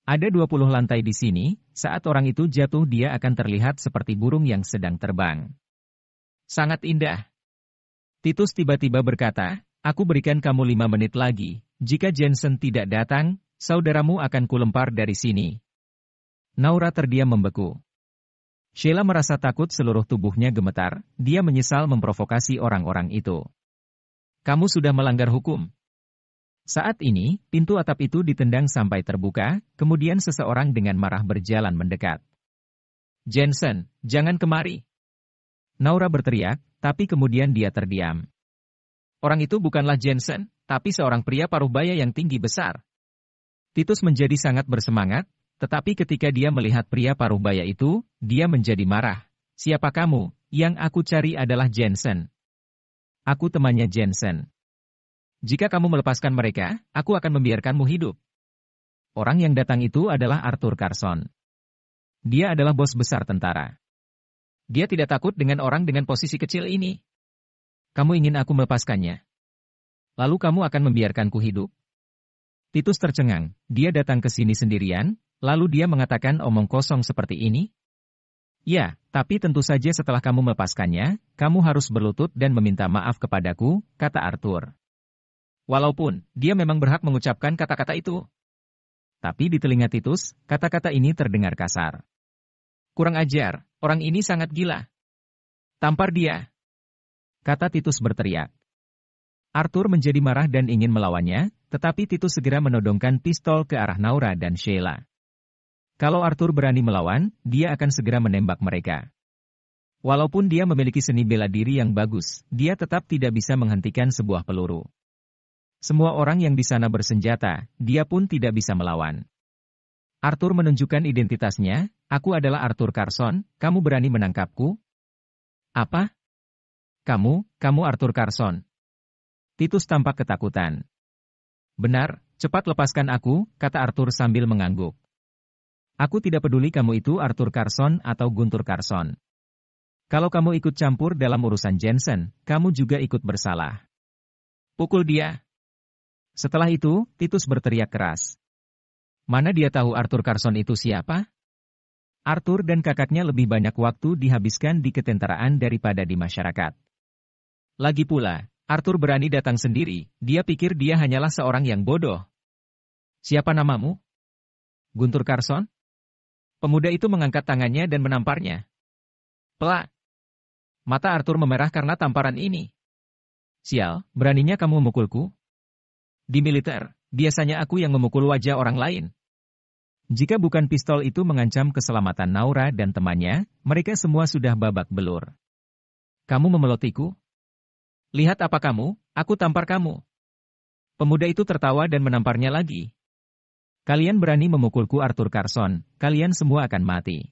Ada 20 lantai di sini, saat orang itu jatuh dia akan terlihat seperti burung yang sedang terbang. Sangat indah. Titus tiba-tiba berkata, aku berikan kamu 5 menit lagi, jika Jensen tidak datang, saudaramu akan kulempar dari sini. Naura terdiam membeku. Sheila merasa takut seluruh tubuhnya gemetar, dia menyesal memprovokasi orang-orang itu. Kamu sudah melanggar hukum. Saat ini, pintu atap itu ditendang sampai terbuka, kemudian seseorang dengan marah berjalan mendekat. Jensen, jangan kemari. Naura berteriak, tapi kemudian dia terdiam. Orang itu bukanlah Jensen, tapi seorang pria paruh baya yang tinggi besar. Titus menjadi sangat bersemangat, tetapi ketika dia melihat pria paruh baya itu, dia menjadi marah. Siapa kamu? Yang aku cari adalah Jensen. Aku temannya Jensen. Jika kamu melepaskan mereka, aku akan membiarkanmu hidup. Orang yang datang itu adalah Arthur Carson. Dia adalah bos besar tentara. Dia tidak takut dengan orang dengan posisi kecil ini. Kamu ingin aku melepaskannya? Lalu kamu akan membiarkanku hidup? Titus tercengang, dia datang ke sini sendirian, lalu dia mengatakan omong kosong seperti ini? Ya, tapi tentu saja setelah kamu melepaskannya, kamu harus berlutut dan meminta maaf kepadaku, kata Arthur. Walaupun, dia memang berhak mengucapkan kata-kata itu. Tapi di telinga Titus, kata-kata ini terdengar kasar. Kurang ajar, orang ini sangat gila. Tampar dia. Kata Titus berteriak. Arthur menjadi marah dan ingin melawannya, tetapi Titus segera menodongkan pistol ke arah Naura dan Sheila. Kalau Arthur berani melawan, dia akan segera menembak mereka. Walaupun dia memiliki seni bela diri yang bagus, dia tetap tidak bisa menghentikan sebuah peluru. Semua orang yang di sana bersenjata, dia pun tidak bisa melawan. Arthur menunjukkan identitasnya, aku adalah Arthur Carson, kamu berani menangkapku? Apa? Kamu Arthur Carson. Titus tampak ketakutan. Benar, cepat lepaskan aku, kata Arthur sambil mengangguk. Aku tidak peduli kamu itu Arthur Carson atau Guntur Carson. Kalau kamu ikut campur dalam urusan Jensen, kamu juga ikut bersalah. Pukul dia. Setelah itu, Titus berteriak keras. Mana dia tahu Arthur Carson itu siapa? Arthur dan kakaknya lebih banyak waktu dihabiskan di ketentaraan daripada di masyarakat. Lagi pula, Arthur berani datang sendiri, dia pikir dia hanyalah seorang yang bodoh. Siapa namamu? Guntur Carson? Pemuda itu mengangkat tangannya dan menamparnya. Pelak. Mata Arthur memerah karena tamparan ini. Sial, beraninya kamu memukulku? Di militer, biasanya aku yang memukul wajah orang lain. Jika bukan pistol itu mengancam keselamatan Naura dan temannya, mereka semua sudah babak belur. Kamu memelotiku? Lihat apa kamu, aku tampar kamu. Pemuda itu tertawa dan menamparnya lagi. Kalian berani memukulku Arthur Carson, kalian semua akan mati.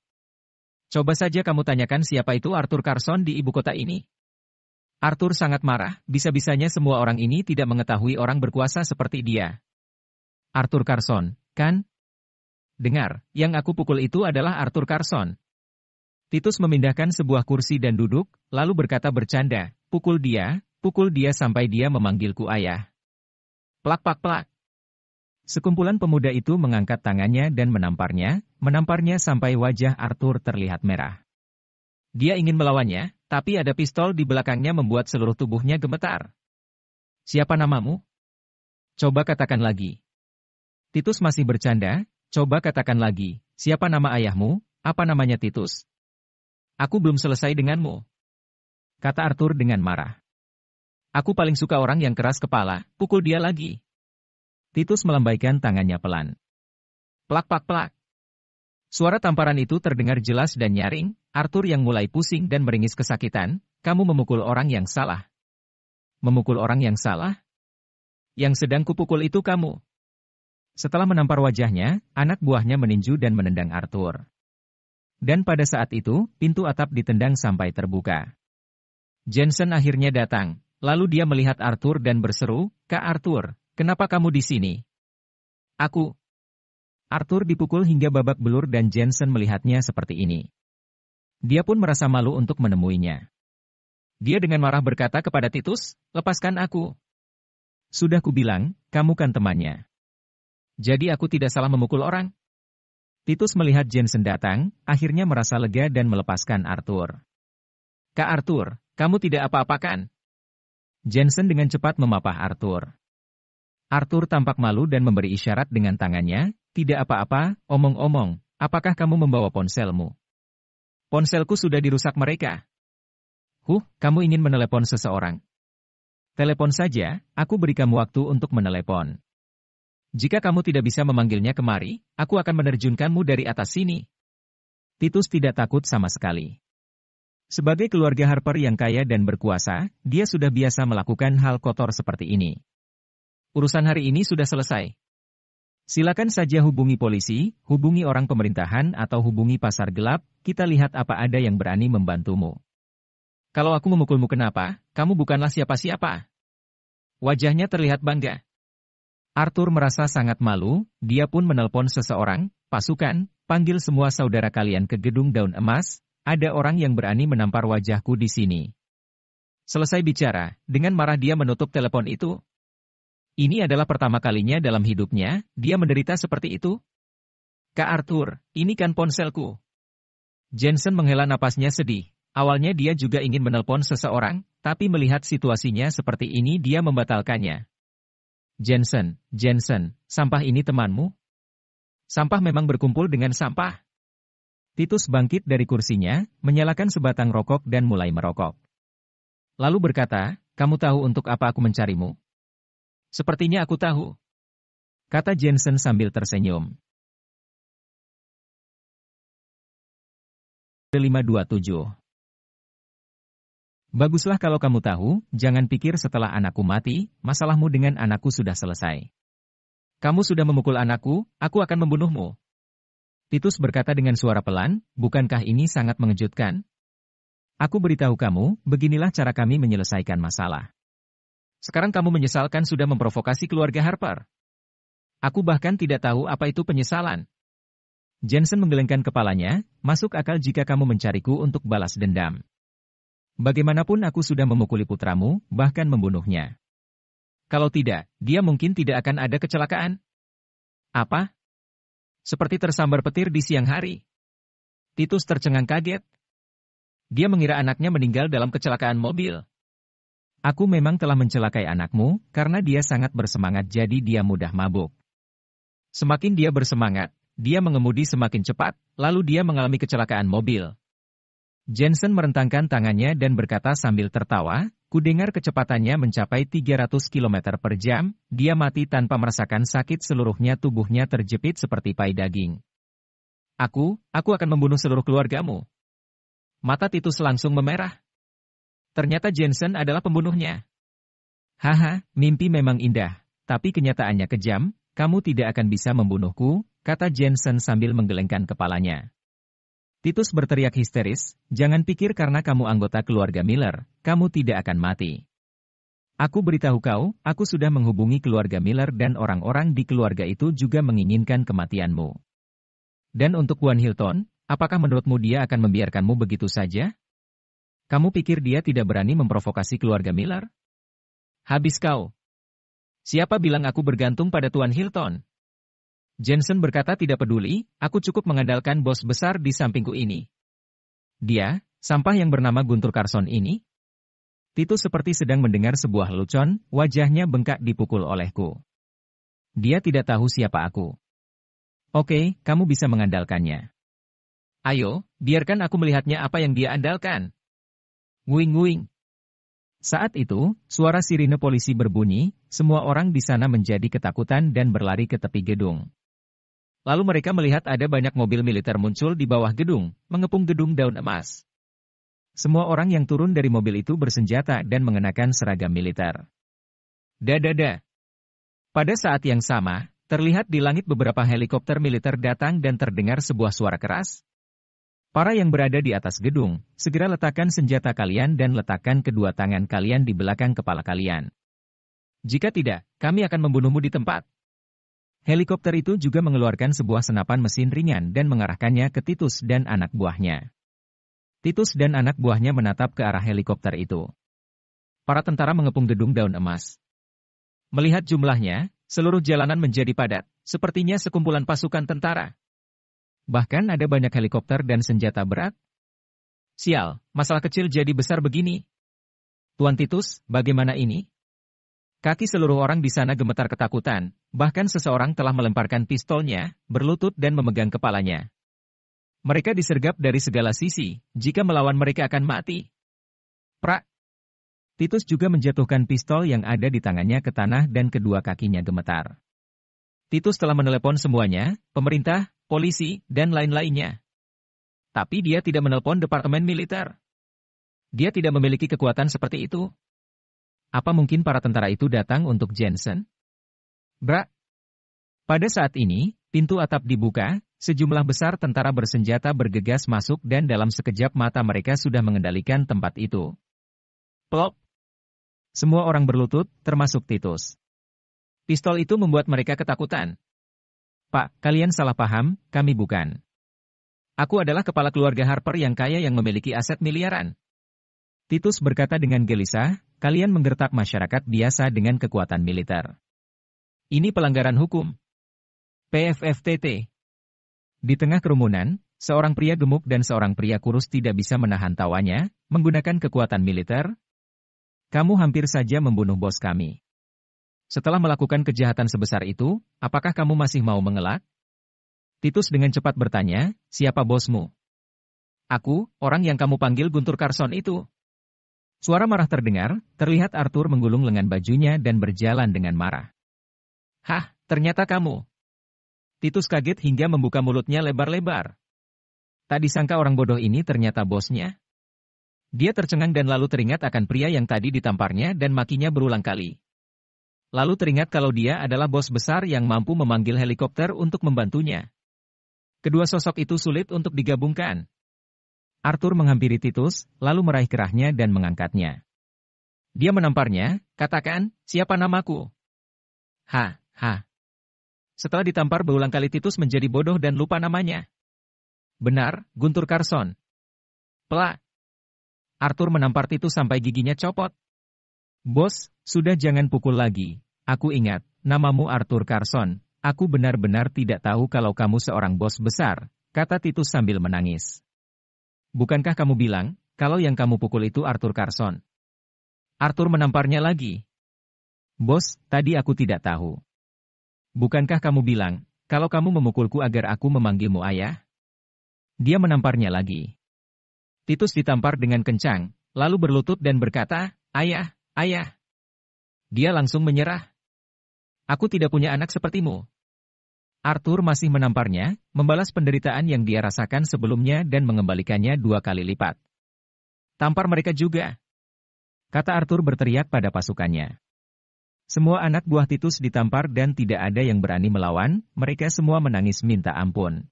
Coba saja kamu tanyakan siapa itu Arthur Carson di ibu kota ini. Arthur sangat marah, bisa-bisanya semua orang ini tidak mengetahui orang berkuasa seperti dia. Arthur Carson, kan? Dengar, yang aku pukul itu adalah Arthur Carson. Titus memindahkan sebuah kursi dan duduk, lalu berkata bercanda, pukul dia sampai dia memanggilku ayah. Plak plak plak. Sekumpulan pemuda itu mengangkat tangannya dan menamparnya sampai wajah Arthur terlihat merah. Dia ingin melawannya, tapi ada pistol di belakangnya membuat seluruh tubuhnya gemetar. Siapa namamu? Coba katakan lagi. Titus masih bercanda, coba katakan lagi, siapa nama ayahmu, apa namanya Titus? Aku belum selesai denganmu. Kata Arthur dengan marah. Aku paling suka orang yang keras kepala, pukul dia lagi. Titus melambaikan tangannya pelan. Plak plak plak. Suara tamparan itu terdengar jelas dan nyaring, Arthur yang mulai pusing dan meringis kesakitan, kamu memukul orang yang salah. Memukul orang yang salah? Yang sedang kupukul itu kamu. Setelah menampar wajahnya, anak buahnya meninju dan menendang Arthur. Dan pada saat itu, pintu atap ditendang sampai terbuka. Jensen akhirnya datang, lalu dia melihat Arthur dan berseru, Kak Arthur, kenapa kamu di sini? Aku. Arthur dipukul hingga babak belur dan Jensen melihatnya seperti ini. Dia pun merasa malu untuk menemuinya. Dia dengan marah berkata kepada Titus, lepaskan aku. Sudah kubilang, kamu kan temannya. Jadi aku tidak salah memukul orang? Titus melihat Jensen datang, akhirnya merasa lega dan melepaskan Arthur. Kak Arthur, kamu tidak apa-apakan? Jensen dengan cepat memapah Arthur. Arthur tampak malu dan memberi isyarat dengan tangannya, tidak apa-apa, omong-omong, apakah kamu membawa ponselmu? Ponselku sudah dirusak mereka. Kamu ingin menelepon seseorang? Telepon saja, aku beri kamu waktu untuk menelepon. Jika kamu tidak bisa memanggilnya kemari, aku akan menerjunkanmu dari atas sini. Titus tidak takut sama sekali. Sebagai keluarga Harper yang kaya dan berkuasa, dia sudah biasa melakukan hal kotor seperti ini. Urusan hari ini sudah selesai. Silakan saja hubungi polisi, hubungi orang pemerintahan atau hubungi pasar gelap, kita lihat apa ada yang berani membantumu. Kalau aku memukulmu kenapa, kamu bukanlah siapa-siapa. Wajahnya terlihat bangga. Arthur merasa sangat malu, dia pun menelpon seseorang, pasukan, panggil semua saudara kalian ke gedung daun emas, ada orang yang berani menampar wajahku di sini. Selesai bicara, dengan marah dia menutup telepon itu. Ini adalah pertama kalinya dalam hidupnya, dia menderita seperti itu. Kak Arthur, ini kan ponselku. Jensen menghela napasnya sedih, awalnya dia juga ingin menelpon seseorang, tapi melihat situasinya seperti ini dia membatalkannya. Jensen, sampah ini temanmu? Sampah memang berkumpul dengan sampah. Titus bangkit dari kursinya, menyalakan sebatang rokok dan mulai merokok. Lalu berkata, kamu tahu untuk apa aku mencarimu? Sepertinya aku tahu. Kata Jensen sambil tersenyum. 527. Baguslah kalau kamu tahu, jangan pikir setelah anakku mati, masalahmu dengan anakku sudah selesai. Kamu sudah memukul anakku, aku akan membunuhmu. Titus berkata dengan suara pelan, bukankah ini sangat mengejutkan? Aku beritahu kamu, beginilah cara kami menyelesaikan masalah. Sekarang kamu menyesalkan sudah memprovokasi keluarga Harper. Aku bahkan tidak tahu apa itu penyesalan. Jensen menggelengkan kepalanya, masuk akal jika kamu mencariku untuk balas dendam. Bagaimanapun aku sudah memukuli putramu, bahkan membunuhnya. Kalau tidak, dia mungkin tidak akan ada kecelakaan. Apa? Seperti tersambar petir di siang hari. Titus tercengang kaget. Dia mengira anaknya meninggal dalam kecelakaan mobil. Aku memang telah mencelakai anakmu, karena dia sangat bersemangat jadi dia mudah mabuk. Semakin dia bersemangat, dia mengemudi semakin cepat, lalu dia mengalami kecelakaan mobil. Jensen merentangkan tangannya dan berkata sambil tertawa, kudengar kecepatannya mencapai 300 km per jam, dia mati tanpa merasakan sakit seluruhnya tubuhnya terjepit seperti pai daging. Aku akan membunuh seluruh keluargamu. Mata Titus langsung memerah. Ternyata Jensen adalah pembunuhnya. Haha, mimpi memang indah, tapi kenyataannya kejam, kamu tidak akan bisa membunuhku, kata Jensen sambil menggelengkan kepalanya. Titus berteriak histeris, jangan pikir karena kamu anggota keluarga Miller, kamu tidak akan mati. Aku beritahu kau, aku sudah menghubungi keluarga Miller dan orang-orang di keluarga itu juga menginginkan kematianmu. Dan untuk Wan Hilton, apakah menurutmu dia akan membiarkanmu begitu saja? Kamu pikir dia tidak berani memprovokasi keluarga Miller? Habis kau. Siapa bilang aku bergantung pada Tuan Hilton? Jensen berkata tidak peduli, aku cukup mengandalkan bos besar di sampingku ini. Dia, sampah yang bernama Guntur Carson ini? Titus seperti sedang mendengar sebuah lelucon, wajahnya bengkak dipukul olehku. Dia tidak tahu siapa aku. Oke, kamu bisa mengandalkannya. Ayo, biarkan aku melihatnya apa yang dia andalkan. Nguing-nguing. Saat itu, suara sirine polisi berbunyi, semua orang di sana menjadi ketakutan dan berlari ke tepi gedung. Lalu mereka melihat ada banyak mobil militer muncul di bawah gedung, mengepung gedung daun emas. Semua orang yang turun dari mobil itu bersenjata dan mengenakan seragam militer. Dadada. Pada saat yang sama, terlihat di langit beberapa helikopter militer datang dan terdengar sebuah suara keras. Para yang berada di atas gedung, segera letakkan senjata kalian dan letakkan kedua tangan kalian di belakang kepala kalian. Jika tidak, kami akan membunuhmu di tempat. Helikopter itu juga mengeluarkan sebuah senapan mesin ringan dan mengarahkannya ke Titus dan anak buahnya. Titus dan anak buahnya menatap ke arah helikopter itu. Para tentara mengepung gedung daun emas. Melihat jumlahnya, seluruh jalanan menjadi padat, sepertinya sekumpulan pasukan tentara. Bahkan ada banyak helikopter dan senjata berat. Sial, masalah kecil jadi besar begini. Tuan Titus, bagaimana ini? Kaki seluruh orang di sana gemetar ketakutan, bahkan seseorang telah melemparkan pistolnya, berlutut dan memegang kepalanya. Mereka disergap dari segala sisi, jika melawan mereka akan mati. Prak! Titus juga menjatuhkan pistol yang ada di tangannya ke tanah dan kedua kakinya gemetar. Titus telah menelepon semuanya, pemerintah, polisi, dan lain-lainnya. Tapi dia tidak menelpon departemen militer. Dia tidak memiliki kekuatan seperti itu. Apa mungkin para tentara itu datang untuk Jensen? Brak! Pada saat ini, pintu atap dibuka, sejumlah besar tentara bersenjata bergegas masuk dan dalam sekejap mata mereka sudah mengendalikan tempat itu. Plop! Semua orang berlutut, termasuk Titus. Pistol itu membuat mereka ketakutan. Pak, kalian salah paham, kami bukan. Aku adalah kepala keluarga Harper yang kaya yang memiliki aset miliaran. Titus berkata dengan gelisah, kalian menggertak masyarakat biasa dengan kekuatan militer. Ini pelanggaran hukum. PFFTT. Di tengah kerumunan, seorang pria gemuk dan seorang pria kurus tidak bisa menahan tawanya, menggunakan kekuatan militer. Kamu hampir saja membunuh bos kami. Setelah melakukan kejahatan sebesar itu, apakah kamu masih mau mengelak? Titus dengan cepat bertanya, siapa bosmu? Aku, orang yang kamu panggil Guntur Carson itu. Suara marah terdengar, terlihat Arthur menggulung lengan bajunya dan berjalan dengan marah. Hah, ternyata kamu. Titus kaget hingga membuka mulutnya lebar-lebar. Tak disangka orang bodoh ini ternyata bosnya. Dia tercengang dan lalu teringat akan pria yang tadi ditamparnya dan makinya berulang kali. Lalu teringat kalau dia adalah bos besar yang mampu memanggil helikopter untuk membantunya. Kedua sosok itu sulit untuk digabungkan. Arthur menghampiri Titus, lalu meraih kerahnya dan mengangkatnya. Dia menamparnya, katakan, siapa namaku? Ha. Setelah ditampar berulang kali Titus menjadi bodoh dan lupa namanya. Benar, Guntur Carson. Pelak. Arthur menampar Titus sampai giginya copot. Bos, sudah jangan pukul lagi. Aku ingat, namamu Arthur Carson. Aku benar-benar tidak tahu kalau kamu seorang bos besar, kata Titus sambil menangis. Bukankah kamu bilang, kalau yang kamu pukul itu Arthur Carson? Arthur menamparnya lagi. Bos, tadi aku tidak tahu. Bukankah kamu bilang, kalau kamu memukulku agar aku memanggilmu ayah? Dia menamparnya lagi. Titus ditampar dengan kencang, lalu berlutut dan berkata, ayah. Dia langsung menyerah. Aku tidak punya anak sepertimu. Arthur masih menamparnya, membalas penderitaan yang dia rasakan sebelumnya dan mengembalikannya 2 kali lipat. Tampar mereka juga, kata Arthur berteriak pada pasukannya. Semua anak buah Titus ditampar dan tidak ada yang berani melawan, mereka semua menangis minta ampun.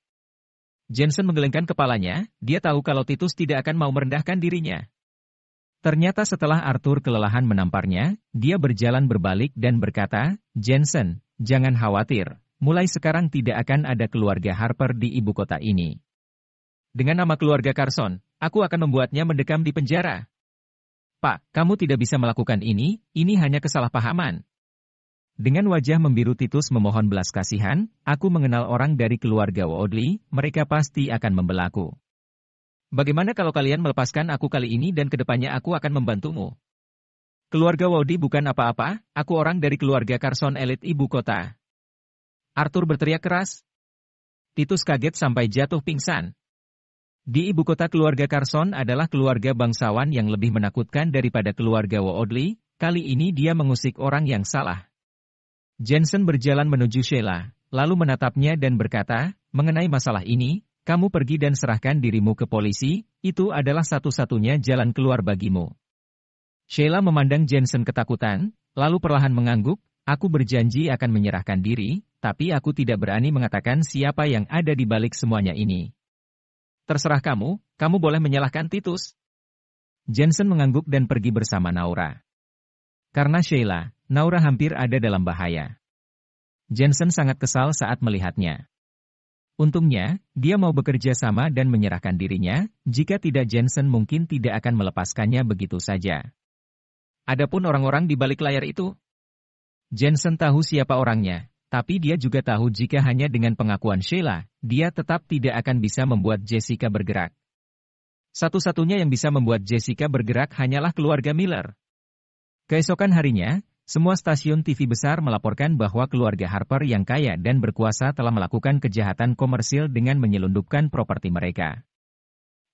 Jensen menggelengkan kepalanya, dia tahu kalau Titus tidak akan mau merendahkan dirinya. Ternyata setelah Arthur kelelahan menamparnya, dia berjalan berbalik dan berkata, "Jensen, jangan khawatir. Mulai sekarang tidak akan ada keluarga Harper di ibu kota ini. Dengan nama keluarga Carson, aku akan membuatnya mendekam di penjara." "Pak, kamu tidak bisa melakukan ini hanya kesalahpahaman." Dengan wajah membiru Titus memohon belas kasihan, "Aku mengenal orang dari keluarga Woodley, mereka pasti akan membelaku. Bagaimana kalau kalian melepaskan aku kali ini dan kedepannya aku akan membantumu?" "Keluarga Woodley bukan apa-apa, aku orang dari keluarga Carson elit ibu kota." Arthur berteriak keras. Titus kaget sampai jatuh pingsan. Di ibu kota keluarga Carson adalah keluarga bangsawan yang lebih menakutkan daripada keluarga Woodley, kali ini dia mengusik orang yang salah. Jensen berjalan menuju Sheila, lalu menatapnya dan berkata, "Mengenai masalah ini, kamu pergi dan serahkan dirimu ke polisi, itu adalah satu-satunya jalan keluar bagimu." Sheila memandang Jensen ketakutan, lalu perlahan mengangguk, "Aku berjanji akan menyerahkan diri, tapi aku tidak berani mengatakan siapa yang ada di balik semuanya ini." "Terserah kamu, kamu boleh menyalahkan Titus." Jensen mengangguk dan pergi bersama Naura. Karena Sheila, Naura hampir ada dalam bahaya. Jensen sangat kesal saat melihatnya. Untungnya, dia mau bekerja sama dan menyerahkan dirinya, jika tidak Jensen mungkin tidak akan melepaskannya begitu saja. Adapun orang-orang di balik layar itu, Jensen tahu siapa orangnya, tapi dia juga tahu jika hanya dengan pengakuan Sheila, dia tetap tidak akan bisa membuat Jessica bergerak. Satu-satunya yang bisa membuat Jessica bergerak hanyalah keluarga Miller. Keesokan harinya, semua stasiun TV besar melaporkan bahwa keluarga Harper yang kaya dan berkuasa telah melakukan kejahatan komersil dengan menyelundupkan properti mereka.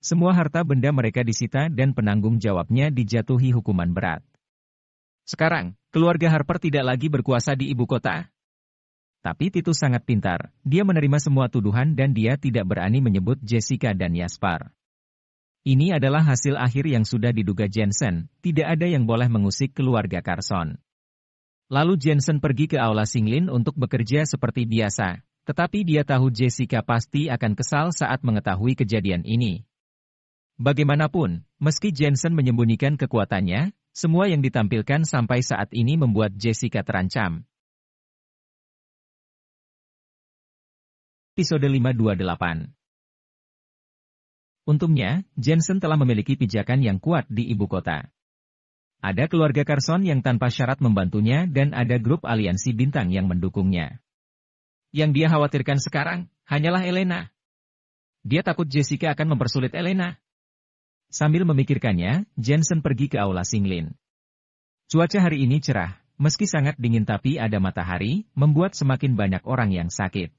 Semua harta benda mereka disita dan penanggung jawabnya dijatuhi hukuman berat. Sekarang, keluarga Harper tidak lagi berkuasa di ibu kota. Tapi Titus sangat pintar, dia menerima semua tuduhan dan dia tidak berani menyebut Jessica dan Yaspar. Ini adalah hasil akhir yang sudah diduga Jensen, tidak ada yang boleh mengusik keluarga Carson. Lalu Jensen pergi ke aula Singlin untuk bekerja seperti biasa, tetapi dia tahu Jessica pasti akan kesal saat mengetahui kejadian ini. Bagaimanapun, meski Jensen menyembunyikan kekuatannya, semua yang ditampilkan sampai saat ini membuat Jessica terancam. Episode 528. Untungnya, Jensen telah memiliki pijakan yang kuat di ibu kota. Ada keluarga Carson yang tanpa syarat membantunya dan ada grup aliansi bintang yang mendukungnya. Yang dia khawatirkan sekarang, hanyalah Elena. Dia takut Jessica akan mempersulit Elena. Sambil memikirkannya, Jensen pergi ke aula Singlin. Cuaca hari ini cerah, meski sangat dingin tapi ada matahari, membuat semakin banyak orang yang sakit.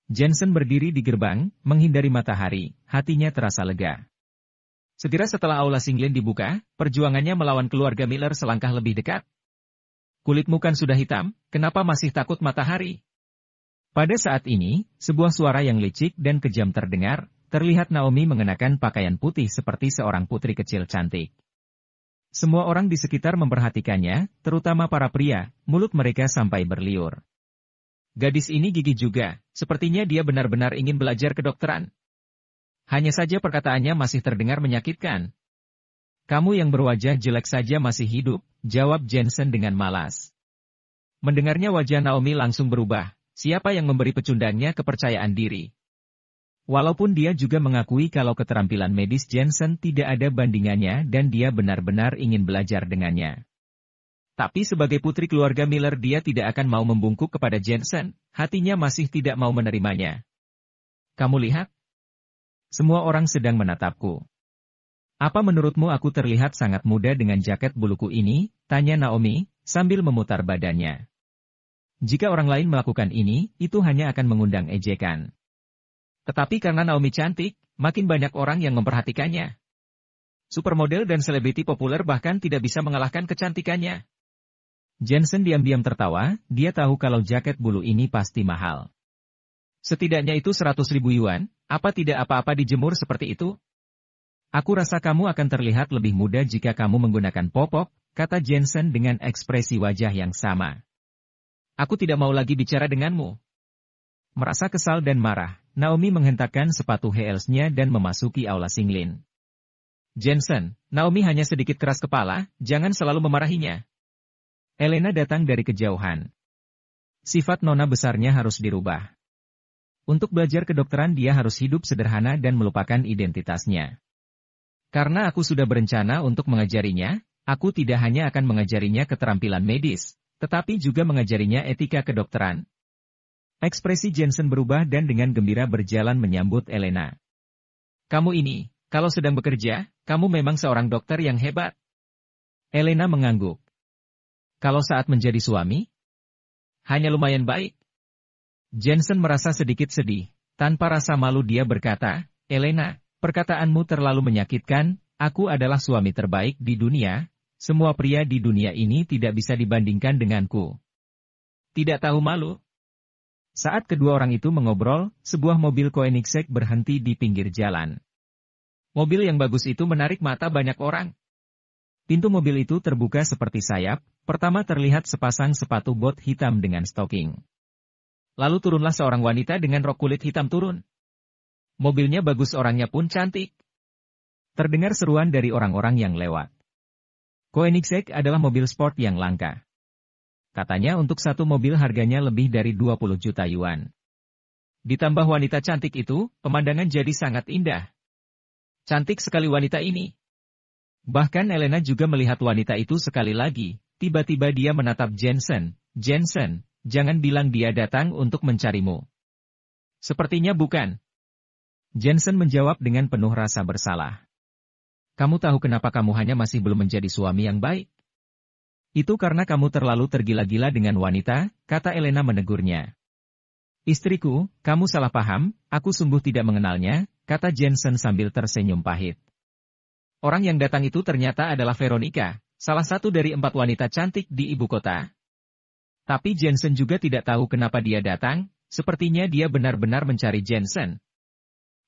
Jensen berdiri di gerbang, menghindari matahari, hatinya terasa lega. Segera setelah aula Singlin dibuka, perjuangannya melawan keluarga Miller selangkah lebih dekat. "Kulitmu kan sudah hitam, kenapa masih takut matahari?" Pada saat ini, sebuah suara yang licik dan kejam terdengar, terlihat Naomi mengenakan pakaian putih seperti seorang putri kecil cantik. Semua orang di sekitar memperhatikannya, terutama para pria, mulut mereka sampai berliur. Gadis ini gigih juga, sepertinya dia benar-benar ingin belajar kedokteran. Hanya saja perkataannya masih terdengar menyakitkan. "Kamu yang berwajah jelek saja masih hidup," jawab Jensen dengan malas. Mendengarnya wajah Naomi langsung berubah, siapa yang memberi pecundangnya kepercayaan diri. Walaupun dia juga mengakui kalau keterampilan medis Jensen tidak ada bandingannya dan dia benar-benar ingin belajar dengannya. Tapi sebagai putri keluarga Miller dia tidak akan mau membungkuk kepada Jensen, hatinya masih tidak mau menerimanya. "Kamu lihat? Semua orang sedang menatapku. Apa menurutmu aku terlihat sangat muda dengan jaket buluku ini?" tanya Naomi, sambil memutar badannya. Jika orang lain melakukan ini, itu hanya akan mengundang ejekan. Tetapi karena Naomi cantik, makin banyak orang yang memperhatikannya. Supermodel dan selebriti populer bahkan tidak bisa mengalahkan kecantikannya. Jensen diam-diam tertawa, dia tahu kalau jaket bulu ini pasti mahal. Setidaknya itu 100.000 yuan, apa tidak apa-apa dijemur seperti itu? Aku rasa kamu akan terlihat lebih muda jika kamu menggunakan popok, kata Jensen dengan ekspresi wajah yang sama. Aku tidak mau lagi bicara denganmu. Merasa kesal dan marah, Naomi menghentakkan sepatu heelsnya dan memasuki aula Singlin. Jensen, Naomi hanya sedikit keras kepala, jangan selalu memarahinya. Elena datang dari kejauhan. Sifat nona besarnya harus dirubah. Untuk belajar kedokteran dia harus hidup sederhana dan melupakan identitasnya. Karena aku sudah berencana untuk mengajarinya, aku tidak hanya akan mengajarinya keterampilan medis, tetapi juga mengajarinya etika kedokteran. Ekspresi Jensen berubah dan dengan gembira berjalan menyambut Elena. Kamu ini, kalau sedang bekerja, kamu memang seorang dokter yang hebat. Elena mengangguk. Kalau saat menjadi suami? Hanya lumayan baik. Jensen merasa sedikit sedih. Tanpa rasa malu dia berkata, Elena, perkataanmu terlalu menyakitkan, aku adalah suami terbaik di dunia, semua pria di dunia ini tidak bisa dibandingkan denganku. Tidak tahu malu. Saat kedua orang itu mengobrol, sebuah mobil Koenigsegg berhenti di pinggir jalan. Mobil yang bagus itu menarik mata banyak orang. Pintu mobil itu terbuka seperti sayap, pertama terlihat sepasang sepatu bot hitam dengan stocking. Lalu turunlah seorang wanita dengan rok kulit hitam turun. Mobilnya bagus, orangnya pun cantik. Terdengar seruan dari orang-orang yang lewat. Koenigsegg adalah mobil sport yang langka. Katanya untuk satu mobil harganya lebih dari 20 juta yuan. Ditambah wanita cantik itu, pemandangan jadi sangat indah. Cantik sekali wanita ini. Bahkan Elena juga melihat wanita itu sekali lagi, tiba-tiba dia menatap Jensen. Jensen, jangan bilang dia datang untuk mencarimu. Sepertinya bukan. Jensen menjawab dengan penuh rasa bersalah. Kamu tahu kenapa kamu hanya masih belum menjadi suami yang baik? Itu karena kamu terlalu tergila-gila dengan wanita, kata Elena menegurnya. Istriku, kamu salah paham, aku sungguh tidak mengenalnya, kata Jensen sambil tersenyum pahit. Orang yang datang itu ternyata adalah Veronica, salah satu dari 4 wanita cantik di ibu kota. Tapi Jensen juga tidak tahu kenapa dia datang, sepertinya dia benar-benar mencari Jensen.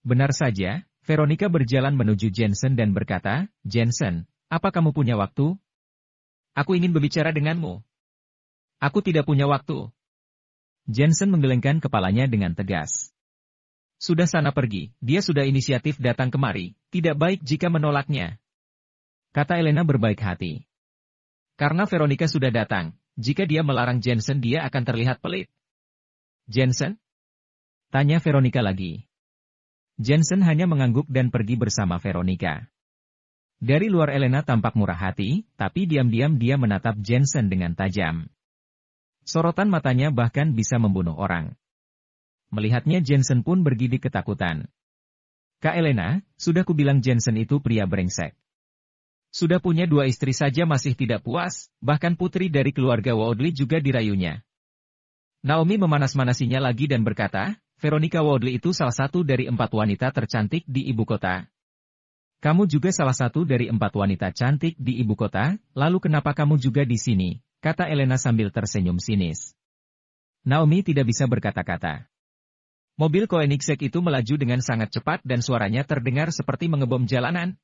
Benar saja, Veronica berjalan menuju Jensen dan berkata, Jensen, apa kamu punya waktu? Aku ingin berbicara denganmu. Aku tidak punya waktu. Jensen menggelengkan kepalanya dengan tegas. Sudah sana pergi, dia sudah inisiatif datang kemari, tidak baik jika menolaknya. Kata Elena berbaik hati. Karena Veronica sudah datang, jika dia melarang Jensen dia akan terlihat pelit. Jensen? Tanya Veronica lagi. Jensen hanya mengangguk dan pergi bersama Veronica. Dari luar Elena tampak murah hati, tapi diam-diam dia menatap Jensen dengan tajam. Sorotan matanya bahkan bisa membunuh orang. Melihatnya Jensen pun bergidik ketakutan. Kak Elena, sudah kubilang Jensen itu pria brengsek. Sudah punya 2 istri saja masih tidak puas, bahkan putri dari keluarga Woodley juga dirayunya. Naomi memanas-manasinya lagi dan berkata, Veronica Woodley itu salah satu dari 4 wanita tercantik di ibu kota. Kamu juga salah satu dari 4 wanita cantik di ibu kota, lalu kenapa kamu juga di sini? Kata Elena sambil tersenyum sinis. Naomi tidak bisa berkata-kata. Mobil Koenigsegg itu melaju dengan sangat cepat dan suaranya terdengar seperti mengebom jalanan.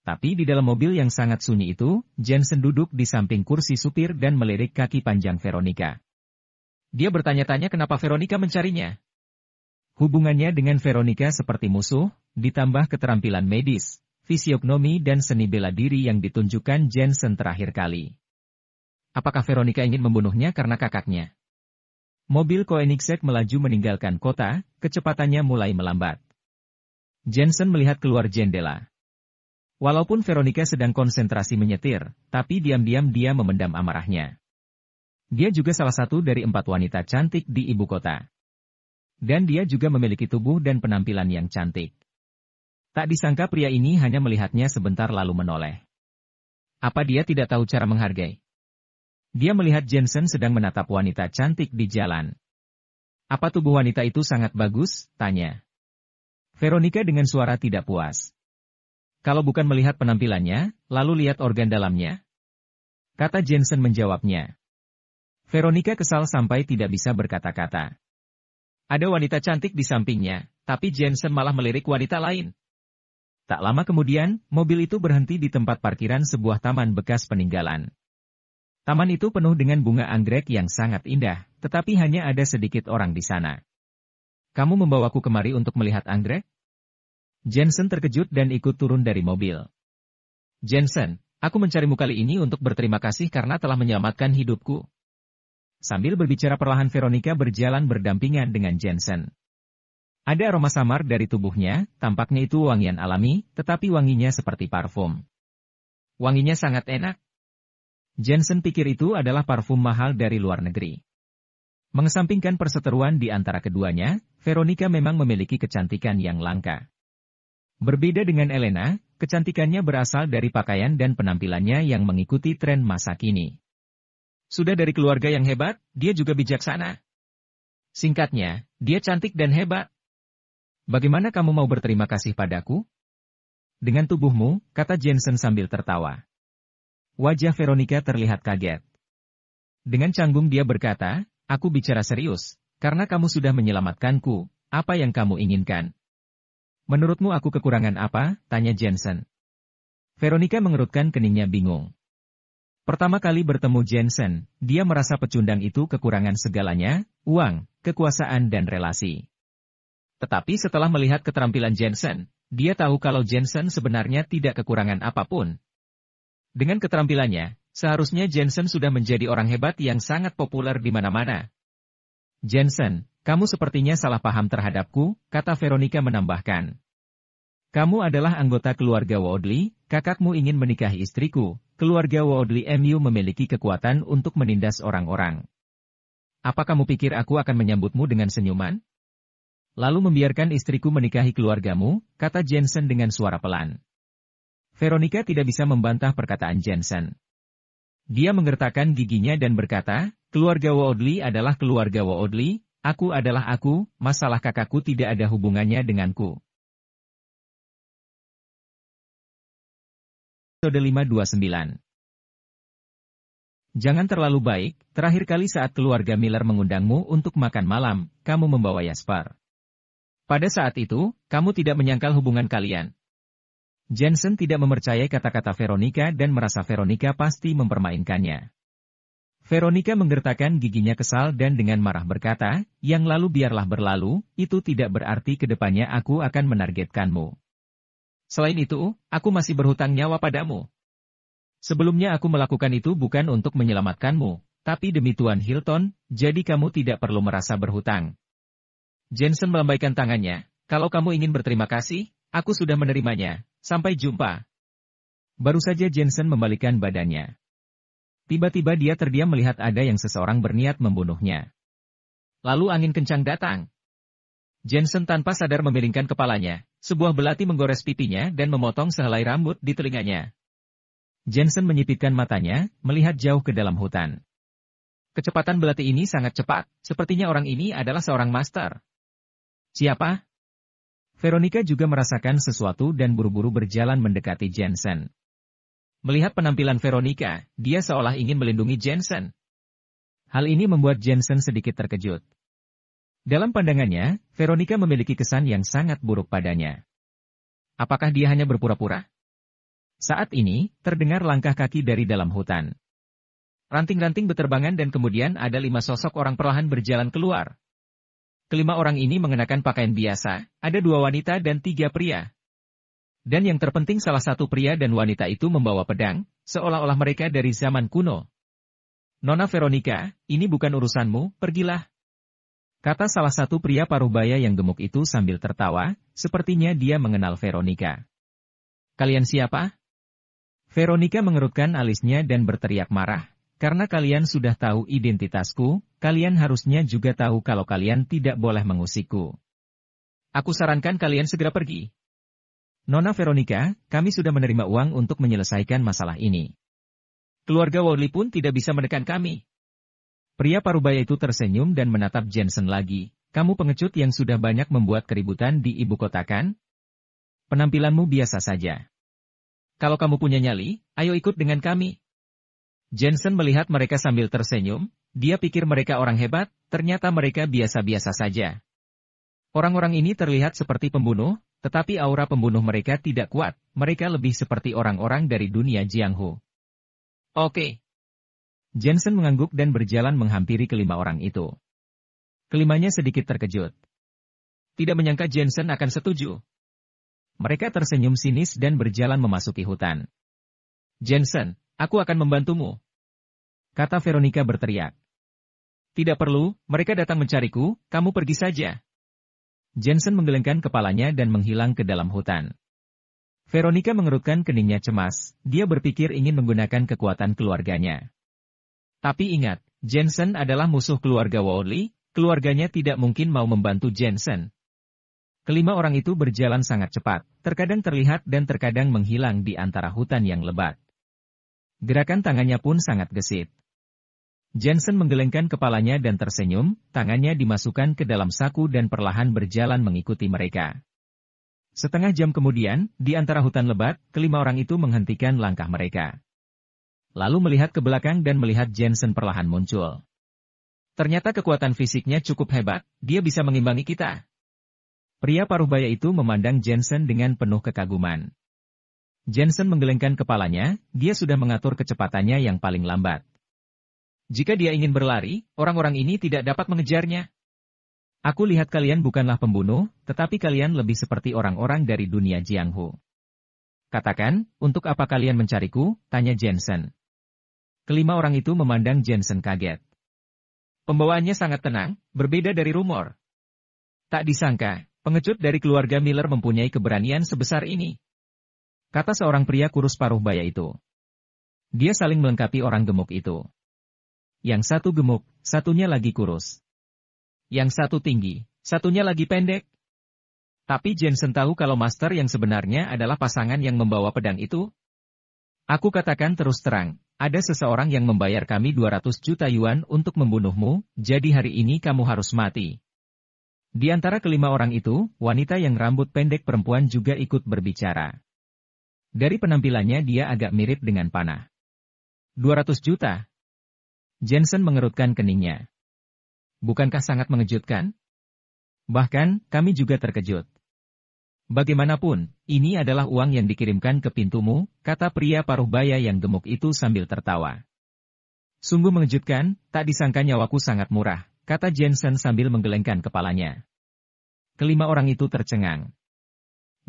Tapi di dalam mobil yang sangat sunyi itu, Jensen duduk di samping kursi supir dan melirik kaki panjang Veronica. Dia bertanya-tanya kenapa Veronica mencarinya. Hubungannya dengan Veronica seperti musuh, ditambah keterampilan medis, fisiognomi dan seni bela diri yang ditunjukkan Jensen terakhir kali. Apakah Veronica ingin membunuhnya karena kakaknya? Mobil Koenigsegg melaju meninggalkan kota, kecepatannya mulai melambat. Jensen melihat keluar jendela. Walaupun Veronica sedang konsentrasi menyetir, tapi diam-diam dia memendam amarahnya. Dia juga salah satu dari 4 wanita cantik di ibu kota. Dan dia juga memiliki tubuh dan penampilan yang cantik. Tak disangka pria ini hanya melihatnya sebentar lalu menoleh. Apa dia tidak tahu cara menghargai? Dia melihat Jensen sedang menatap wanita cantik di jalan. Apa tubuh wanita itu sangat bagus? Tanya. Veronica dengan suara tidak puas. Kalau bukan melihat penampilannya, lalu lihat organ dalamnya? Kata Jensen menjawabnya. Veronica kesal sampai tidak bisa berkata-kata. Ada wanita cantik di sampingnya, tapi Jensen malah melirik wanita lain. Tak lama kemudian, mobil itu berhenti di tempat parkiran sebuah taman bekas peninggalan. Taman itu penuh dengan bunga anggrek yang sangat indah, tetapi hanya ada sedikit orang di sana. Kamu membawaku kemari untuk melihat anggrek? Jensen terkejut dan ikut turun dari mobil. Jensen, aku mencarimu kali ini untuk berterima kasih karena telah menyelamatkan hidupku. Sambil berbicara perlahan Veronica berjalan berdampingan dengan Jensen. Ada aroma samar dari tubuhnya, tampaknya itu wangian alami, tetapi wanginya seperti parfum. Wanginya sangat enak. Jensen pikir itu adalah parfum mahal dari luar negeri. Mengesampingkan perseteruan di antara keduanya, Veronica memang memiliki kecantikan yang langka. Berbeda dengan Elena, kecantikannya berasal dari pakaian dan penampilannya yang mengikuti tren masa kini. Sudah dari keluarga yang hebat, dia juga bijaksana. Singkatnya, dia cantik dan hebat. Bagaimana kamu mau berterima kasih padaku? Dengan tubuhmu, kata Jensen sambil tertawa. Wajah Veronica terlihat kaget. Dengan canggung dia berkata, aku bicara serius, karena kamu sudah menyelamatkanku, apa yang kamu inginkan? Menurutmu aku kekurangan apa? Tanya Jensen. Veronica mengerutkan keningnya bingung. Pertama kali bertemu Jensen, dia merasa pecundang itu kekurangan segalanya, uang, kekuasaan dan relasi. Tetapi setelah melihat keterampilan Jensen, dia tahu kalau Jensen sebenarnya tidak kekurangan apapun. Dengan keterampilannya, seharusnya Jensen sudah menjadi orang hebat yang sangat populer di mana-mana. Jensen, kamu sepertinya salah paham terhadapku, kata Veronica menambahkan. Kamu adalah anggota keluarga Woodley, kakakmu ingin menikahi istriku, keluarga Woodley MU memiliki kekuatan untuk menindas orang-orang. Apa kamu pikir aku akan menyambutmu dengan senyuman? Lalu membiarkan istriku menikahi keluargamu, kata Jensen dengan suara pelan. Veronica tidak bisa membantah perkataan Jensen. Dia menggertakkan giginya dan berkata, keluarga Woodley adalah keluarga Woodley, aku adalah aku, masalah kakakku tidak ada hubungannya denganku. Episode 529. Jangan terlalu baik, terakhir kali saat keluarga Miller mengundangmu untuk makan malam, kamu membawa Jasper. Pada saat itu, kamu tidak menyangkal hubungan kalian. Jensen tidak mempercayai kata-kata Veronica dan merasa Veronica pasti mempermainkannya. Veronica menggertakkan giginya kesal dan dengan marah berkata, yang lalu biarlah berlalu, itu tidak berarti kedepannya aku akan menargetkanmu. Selain itu, aku masih berhutang nyawa padamu. Sebelumnya aku melakukan itu bukan untuk menyelamatkanmu, tapi demi Tuan Hilton, jadi kamu tidak perlu merasa berhutang. Jensen melambaikan tangannya, kalau kamu ingin berterima kasih, aku sudah menerimanya. Sampai jumpa. Baru saja Jensen membalikkan badannya. Tiba-tiba dia terdiam melihat ada yang seseorang berniat membunuhnya. Lalu angin kencang datang. Jensen tanpa sadar memiringkan kepalanya, sebuah belati menggores pipinya dan memotong sehelai rambut di telinganya. Jensen menyipitkan matanya, melihat jauh ke dalam hutan. Kecepatan belati ini sangat cepat, sepertinya orang ini adalah seorang master. Siapa? Veronica juga merasakan sesuatu dan buru-buru berjalan mendekati Jensen. Melihat penampilan Veronica, dia seolah ingin melindungi Jensen. Hal ini membuat Jensen sedikit terkejut. Dalam pandangannya, Veronica memiliki kesan yang sangat buruk padanya. Apakah dia hanya berpura-pura? Saat ini, terdengar langkah kaki dari dalam hutan. Ranting-ranting beterbangan dan kemudian ada 5 sosok orang perlahan berjalan keluar. Kelima orang ini mengenakan pakaian biasa, ada 2 wanita dan 3 pria. Dan yang terpenting salah satu pria dan wanita itu membawa pedang, seolah-olah mereka dari zaman kuno. Nona Veronica, ini bukan urusanmu, pergilah. Kata salah satu pria parubaya yang gemuk itu sambil tertawa, sepertinya dia mengenal Veronica. Kalian siapa? Veronica mengerutkan alisnya dan berteriak marah. Karena kalian sudah tahu identitasku, kalian harusnya juga tahu kalau kalian tidak boleh mengusikku. Aku sarankan kalian segera pergi. Nona Veronica, kami sudah menerima uang untuk menyelesaikan masalah ini. Keluarga Woodley pun tidak bisa menekan kami. Pria parubaya itu tersenyum dan menatap Jensen lagi. Kamu pengecut yang sudah banyak membuat keributan di ibu kota kan? Penampilanmu biasa saja. Kalau kamu punya nyali, ayo ikut dengan kami. Jensen melihat mereka sambil tersenyum, dia pikir mereka orang hebat, ternyata mereka biasa-biasa saja. Orang-orang ini terlihat seperti pembunuh, tetapi aura pembunuh mereka tidak kuat, mereka lebih seperti orang-orang dari dunia Jianghu. Oke. Jensen mengangguk dan berjalan menghampiri kelima orang itu. Kelimanya sedikit terkejut. Tidak menyangka Jensen akan setuju. Mereka tersenyum sinis dan berjalan memasuki hutan. Jensen, aku akan membantumu, kata Veronica berteriak. Tidak perlu, mereka datang mencariku, kamu pergi saja. Jensen menggelengkan kepalanya dan menghilang ke dalam hutan. Veronica mengerutkan keningnya cemas, dia berpikir ingin menggunakan kekuatan keluarganya. Tapi ingat, Jensen adalah musuh keluarga Woodley, keluarganya tidak mungkin mau membantu Jensen. Kelima orang itu berjalan sangat cepat, terkadang terlihat dan terkadang menghilang di antara hutan yang lebat. Gerakan tangannya pun sangat gesit. Jensen menggelengkan kepalanya dan tersenyum, tangannya dimasukkan ke dalam saku dan perlahan berjalan mengikuti mereka. Setengah jam kemudian, di antara hutan lebat, kelima orang itu menghentikan langkah mereka. Lalu melihat ke belakang dan melihat Jensen perlahan muncul. Ternyata kekuatan fisiknya cukup hebat, dia bisa mengimbangi kita. Pria paruh baya itu memandang Jensen dengan penuh kekaguman. Jensen menggelengkan kepalanya, dia sudah mengatur kecepatannya yang paling lambat. Jika dia ingin berlari, orang-orang ini tidak dapat mengejarnya. Aku lihat kalian bukanlah pembunuh, tetapi kalian lebih seperti orang-orang dari dunia Jianghu. Katakan, untuk apa kalian mencariku? Tanya Jensen. Kelima orang itu memandang Jensen kaget. Pembawaannya sangat tenang, berbeda dari rumor. Tak disangka, pengecut dari keluarga Miller mempunyai keberanian sebesar ini, kata seorang pria kurus paruh baya itu. Dia saling melengkapi orang gemuk itu. Yang satu gemuk, satunya lagi kurus. Yang satu tinggi, satunya lagi pendek. Tapi Jensen tahu kalau master yang sebenarnya adalah pasangan yang membawa pedang itu. Aku katakan terus terang, ada seseorang yang membayar kami 200 juta yuan untuk membunuhmu, jadi hari ini kamu harus mati. Di antara kelima orang itu, wanita yang rambut pendek perempuan juga ikut berbicara. Dari penampilannya dia agak mirip dengan panah. 200 juta. Jensen mengerutkan keningnya. Bukankah sangat mengejutkan? Bahkan, kami juga terkejut. Bagaimanapun, ini adalah uang yang dikirimkan ke pintumu, kata pria paruh baya yang gemuk itu sambil tertawa. Sungguh mengejutkan, tak disangka nyawaku sangat murah, kata Jensen sambil menggelengkan kepalanya. Kelima orang itu tercengang.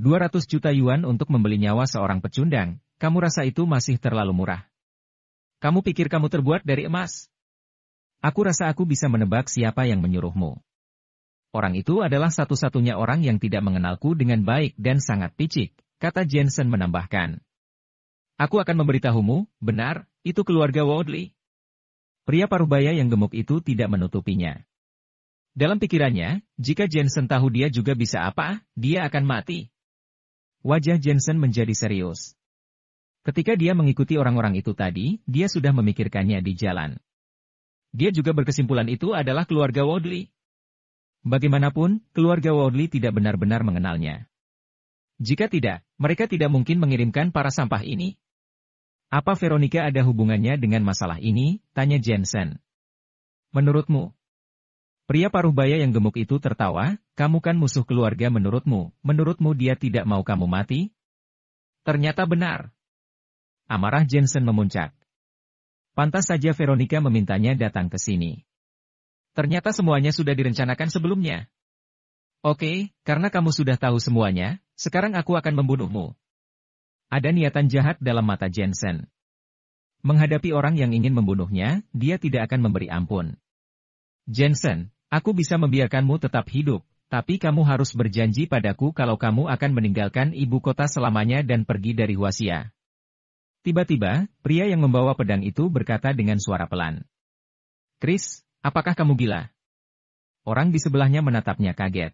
200 juta yuan untuk membeli nyawa seorang pecundang, kamu rasa itu masih terlalu murah? Kamu pikir kamu terbuat dari emas? Aku rasa aku bisa menebak siapa yang menyuruhmu. Orang itu adalah satu-satunya orang yang tidak mengenalku dengan baik dan sangat picik, kata Jensen menambahkan. Aku akan memberitahumu, benar, itu keluarga Woodley. Pria parubaya yang gemuk itu tidak menutupinya. Dalam pikirannya, jika Jensen tahu dia juga bisa apa, dia akan mati. Wajah Jensen menjadi serius. Ketika dia mengikuti orang-orang itu tadi, dia sudah memikirkannya di jalan. Dia juga berkesimpulan itu adalah keluarga Woodley. Bagaimanapun, keluarga Woodley tidak benar-benar mengenalnya. Jika tidak, mereka tidak mungkin mengirimkan para sampah ini. Apa Veronica ada hubungannya dengan masalah ini? Tanya Jensen. Menurutmu? Pria paruh baya yang gemuk itu tertawa, kamu kan musuh keluarga menurutmu dia tidak mau kamu mati? Ternyata benar. Amarah Jensen memuncak. Pantas saja Veronica memintanya datang ke sini. Ternyata semuanya sudah direncanakan sebelumnya. Oke, karena kamu sudah tahu semuanya, sekarang aku akan membunuhmu. Ada niatan jahat dalam mata Jensen. Menghadapi orang yang ingin membunuhnya, dia tidak akan memberi ampun. Jensen, aku bisa membiarkanmu tetap hidup, tapi kamu harus berjanji padaku kalau kamu akan meninggalkan ibu kota selamanya dan pergi dari Huaxia. Tiba-tiba, pria yang membawa pedang itu berkata dengan suara pelan. Chris, apakah kamu gila? Orang di sebelahnya menatapnya kaget.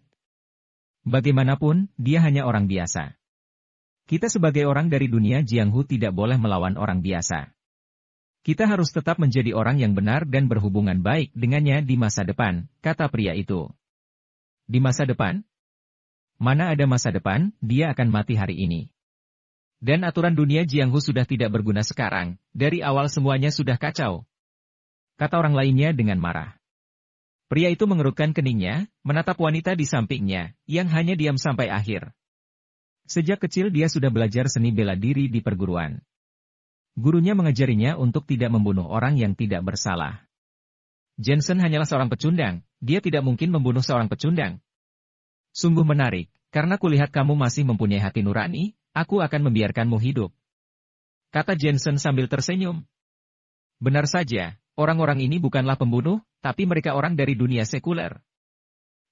Bagaimanapun, dia hanya orang biasa. Kita sebagai orang dari dunia Jianghu tidak boleh melawan orang biasa. Kita harus tetap menjadi orang yang benar dan berhubungan baik dengannya di masa depan, kata pria itu. Di masa depan? Mana ada masa depan, dia akan mati hari ini. Dan aturan dunia Jianghu sudah tidak berguna sekarang, dari awal semuanya sudah kacau. Kata orang lainnya dengan marah. Pria itu mengerutkan keningnya, menatap wanita di sampingnya, yang hanya diam sampai akhir. Sejak kecil dia sudah belajar seni bela diri di perguruan. Gurunya mengajarinya untuk tidak membunuh orang yang tidak bersalah. Jensen hanyalah seorang pecundang, dia tidak mungkin membunuh seorang pecundang. Sungguh menarik, karena kulihat kamu masih mempunyai hati nurani, aku akan membiarkanmu hidup. Kata Jensen sambil tersenyum. Benar saja, orang-orang ini bukanlah pembunuh, tapi mereka orang dari dunia sekuler.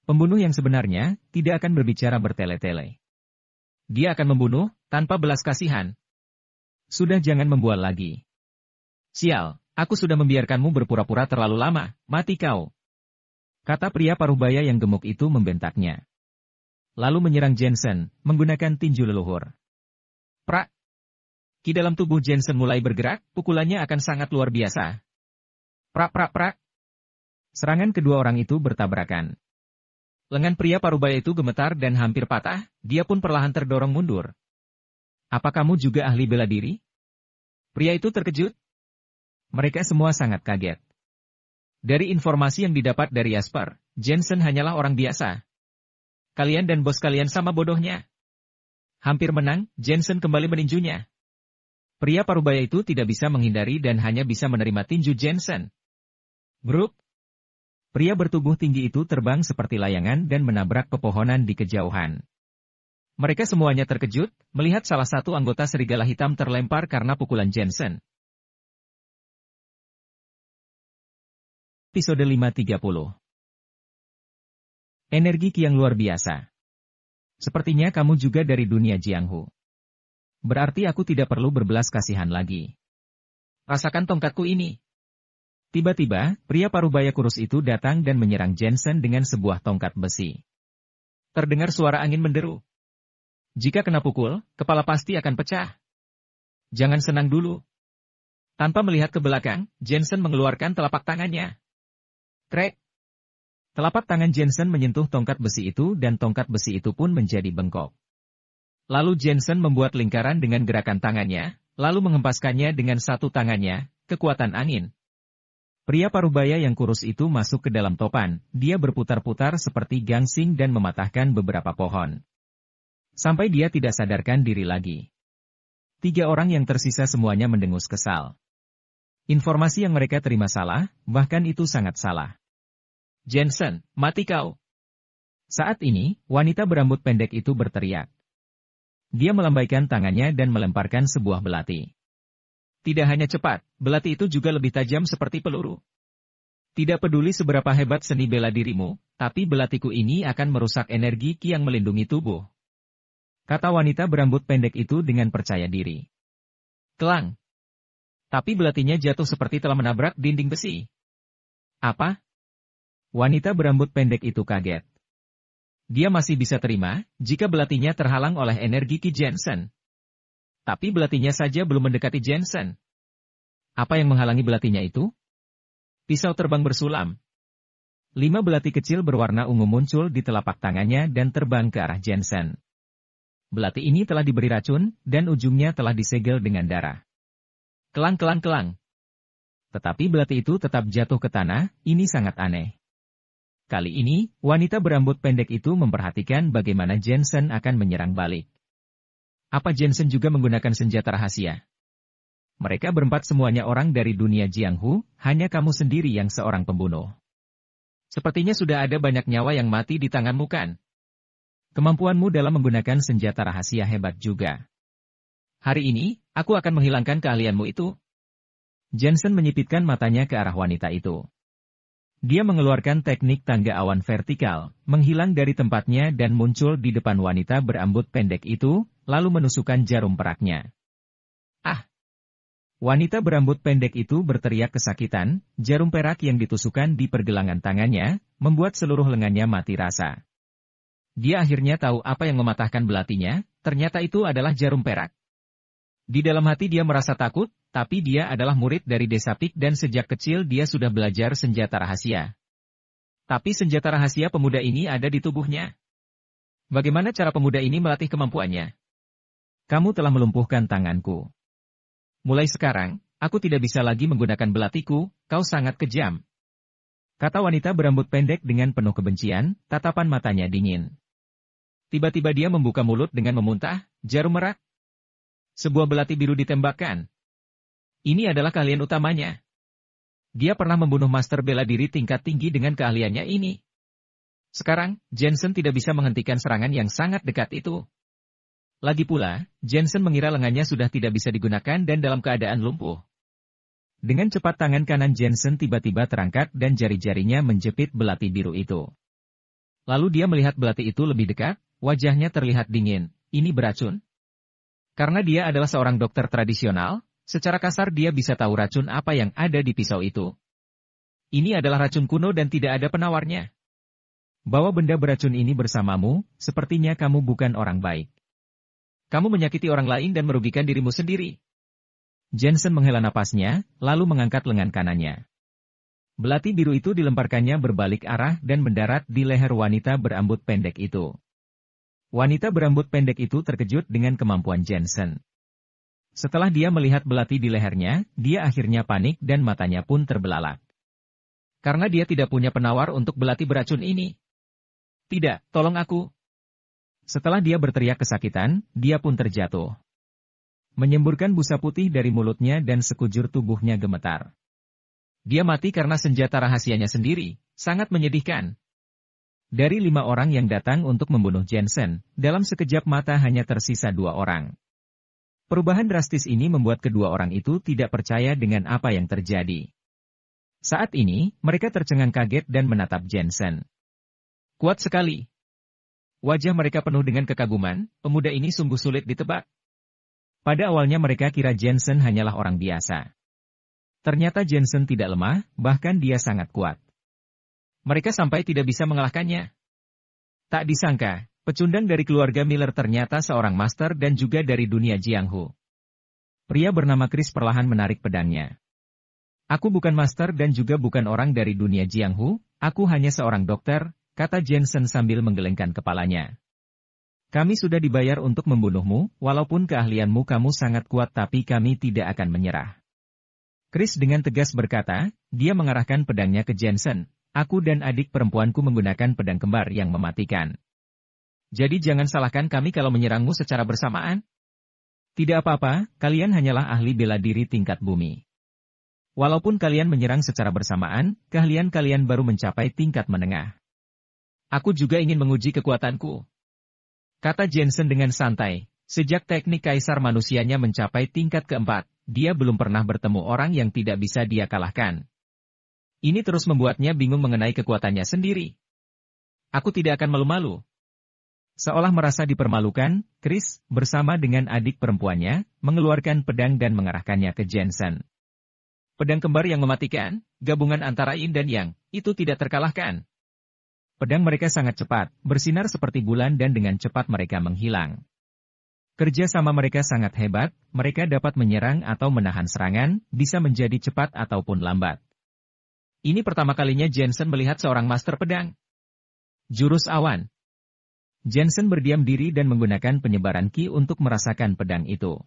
Pembunuh yang sebenarnya tidak akan berbicara bertele-tele. Dia akan membunuh tanpa belas kasihan. Sudah jangan membual lagi. Sial, aku sudah membiarkanmu berpura-pura terlalu lama, mati kau. Kata pria parubaya yang gemuk itu membentaknya. Lalu menyerang Jensen, menggunakan tinju leluhur. Prak! Di dalam tubuh Jensen mulai bergerak, pukulannya akan sangat luar biasa. Prak prak prak! Serangan kedua orang itu bertabrakan. Lengan pria parubaya itu gemetar dan hampir patah, dia pun perlahan terdorong mundur. Apa kamu juga ahli bela diri? Pria itu terkejut. Mereka semua sangat kaget. Dari informasi yang didapat dari Jasper, Jensen hanyalah orang biasa. Kalian dan bos kalian sama bodohnya. Hampir menang, Jensen kembali meninjunya. Pria parubaya itu tidak bisa menghindari dan hanya bisa menerima tinju Jensen. Bruk! Pria bertubuh tinggi itu terbang seperti layangan dan menabrak pepohonan di kejauhan. Mereka semuanya terkejut, melihat salah satu anggota serigala hitam terlempar karena pukulan Jensen. Episode 530. Energi Ki yang luar biasa. Sepertinya kamu juga dari dunia Jianghu. Berarti aku tidak perlu berbelas kasihan lagi. Rasakan tongkatku ini. Tiba-tiba, pria parubaya kurus itu datang dan menyerang Jensen dengan sebuah tongkat besi. Terdengar suara angin menderu. Jika kena pukul, kepala pasti akan pecah. Jangan senang dulu. Tanpa melihat ke belakang, Jensen mengeluarkan telapak tangannya. Krek! Telapak tangan Jensen menyentuh tongkat besi itu dan tongkat besi itu pun menjadi bengkok. Lalu Jensen membuat lingkaran dengan gerakan tangannya, lalu menghempaskannya dengan satu tangannya, kekuatan angin. Pria parubaya yang kurus itu masuk ke dalam topan, dia berputar-putar seperti gangsing dan mematahkan beberapa pohon. Sampai dia tidak sadarkan diri lagi. 3 orang yang tersisa semuanya mendengus kesal. Informasi yang mereka terima salah, bahkan itu sangat salah. Jensen, mati kau! Saat ini, wanita berambut pendek itu berteriak. Dia melambaikan tangannya dan melemparkan sebuah belati. Tidak hanya cepat, belati itu juga lebih tajam seperti peluru. Tidak peduli seberapa hebat seni bela dirimu, tapi belatiku ini akan merusak energi Ki yang melindungi tubuh. Kata wanita berambut pendek itu dengan percaya diri. Kelang. Tapi belatinya jatuh seperti telah menabrak dinding besi. Apa? Wanita berambut pendek itu kaget. Dia masih bisa terima, jika belatinya terhalang oleh energi Ki Jensen. Tapi belatinya saja belum mendekati Jensen. Apa yang menghalangi belatinya itu? Pisau terbang bersulam. 5 belati kecil berwarna ungu muncul di telapak tangannya dan terbang ke arah Jensen. Belati ini telah diberi racun, dan ujungnya telah disegel dengan darah. Kelang kelang kelang. Tetapi belati itu tetap jatuh ke tanah, ini sangat aneh. Kali ini, wanita berambut pendek itu memperhatikan bagaimana Jensen akan menyerang balik. Apa Jensen juga menggunakan senjata rahasia? Mereka berempat semuanya orang dari dunia Jianghu, hanya kamu sendiri yang seorang pembunuh. Sepertinya sudah ada banyak nyawa yang mati di tanganmu kan? Kemampuanmu dalam menggunakan senjata rahasia hebat juga. Hari ini, aku akan menghilangkan keahlianmu itu. Jensen menyipitkan matanya ke arah wanita itu. Dia mengeluarkan teknik tangga awan vertikal, menghilang dari tempatnya dan muncul di depan wanita berambut pendek itu, lalu menusukkan jarum peraknya. Ah! Wanita berambut pendek itu berteriak kesakitan, jarum perak yang ditusukkan di pergelangan tangannya, membuat seluruh lengannya mati rasa. Dia akhirnya tahu apa yang mematahkan belatinya, ternyata itu adalah jarum perak. Di dalam hati dia merasa takut, tapi dia adalah murid dari Desa Pik dan sejak kecil dia sudah belajar senjata rahasia. Tapi senjata rahasia pemuda ini ada di tubuhnya. Bagaimana cara pemuda ini melatih kemampuannya? Kamu telah melumpuhkan tanganku. Mulai sekarang, aku tidak bisa lagi menggunakan belatiku, kau sangat kejam. Kata wanita berambut pendek dengan penuh kebencian, tatapan matanya dingin. Tiba-tiba dia membuka mulut dengan memuntah, jarum merak. Sebuah belati biru ditembakkan. Ini adalah keahlian utamanya. Dia pernah membunuh master bela diri tingkat tinggi dengan keahliannya ini. Sekarang, Jensen tidak bisa menghentikan serangan yang sangat dekat itu. Lagi pula, Jensen mengira lengannya sudah tidak bisa digunakan dan dalam keadaan lumpuh. Dengan cepat tangan kanan Jensen tiba-tiba terangkat dan jari-jarinya menjepit belati biru itu. Lalu dia melihat belati itu lebih dekat, wajahnya terlihat dingin. Ini beracun. Karena dia adalah seorang dokter tradisional, secara kasar dia bisa tahu racun apa yang ada di pisau itu. Ini adalah racun kuno dan tidak ada penawarnya. Bawa benda beracun ini bersamamu, sepertinya kamu bukan orang baik. Kamu menyakiti orang lain dan merugikan dirimu sendiri. Jensen menghela napasnya, lalu mengangkat lengan kanannya. Belati biru itu dilemparkannya berbalik arah dan mendarat di leher wanita berambut pendek itu. Wanita berambut pendek itu terkejut dengan kemampuan Jensen. Setelah dia melihat belati di lehernya, dia akhirnya panik dan matanya pun terbelalak. Karena dia tidak punya penawar untuk belati beracun ini. Tidak, tolong aku. Setelah dia berteriak kesakitan, dia pun terjatuh. Menyemburkan busa putih dari mulutnya dan sekujur tubuhnya gemetar. Dia mati karena senjata rahasianya sendiri, sangat menyedihkan. Dari 5 orang yang datang untuk membunuh Jensen, dalam sekejap mata hanya tersisa 2 orang. Perubahan drastis ini membuat kedua orang itu tidak percaya dengan apa yang terjadi. Saat ini, mereka tercengang kaget dan menatap Jensen. Kuat sekali. Wajah mereka penuh dengan kekaguman, pemuda ini sungguh sulit ditebak. Pada awalnya mereka kira Jensen hanyalah orang biasa. Ternyata Jensen tidak lemah, bahkan dia sangat kuat. Mereka sampai tidak bisa mengalahkannya. Tak disangka, pecundang dari keluarga Miller ternyata seorang master dan juga dari dunia Jianghu. Pria bernama Chris perlahan menarik pedangnya. Aku bukan master dan juga bukan orang dari dunia Jianghu, aku hanya seorang dokter, kata Jensen sambil menggelengkan kepalanya. Kami sudah dibayar untuk membunuhmu, walaupun keahlianmu kamu sangat kuat tapi kami tidak akan menyerah. Chris dengan tegas berkata, dia mengarahkan pedangnya ke Jensen. Aku dan adik perempuanku menggunakan pedang kembar yang mematikan. Jadi jangan salahkan kami kalau menyerangmu secara bersamaan. Tidak apa-apa, kalian hanyalah ahli bela diri tingkat bumi. Walaupun kalian menyerang secara bersamaan, keahlian kalian baru mencapai tingkat menengah. Aku juga ingin menguji kekuatanku. Kata Jensen dengan santai, sejak teknik kaisar manusianya mencapai tingkat keempat, dia belum pernah bertemu orang yang tidak bisa dia kalahkan. Ini terus membuatnya bingung mengenai kekuatannya sendiri. Aku tidak akan malu-malu. Seolah merasa dipermalukan, Chris, bersama dengan adik perempuannya, mengeluarkan pedang dan mengarahkannya ke Jensen. Pedang kembar yang mematikan, gabungan antara yin dan yang, itu tidak terkalahkan. Pedang mereka sangat cepat, bersinar seperti bulan dan dengan cepat mereka menghilang. Kerja sama mereka sangat hebat, mereka dapat menyerang atau menahan serangan, bisa menjadi cepat ataupun lambat. Ini pertama kalinya Jensen melihat seorang master pedang. Jurus awan. Jensen berdiam diri dan menggunakan penyebaran ki untuk merasakan pedang itu.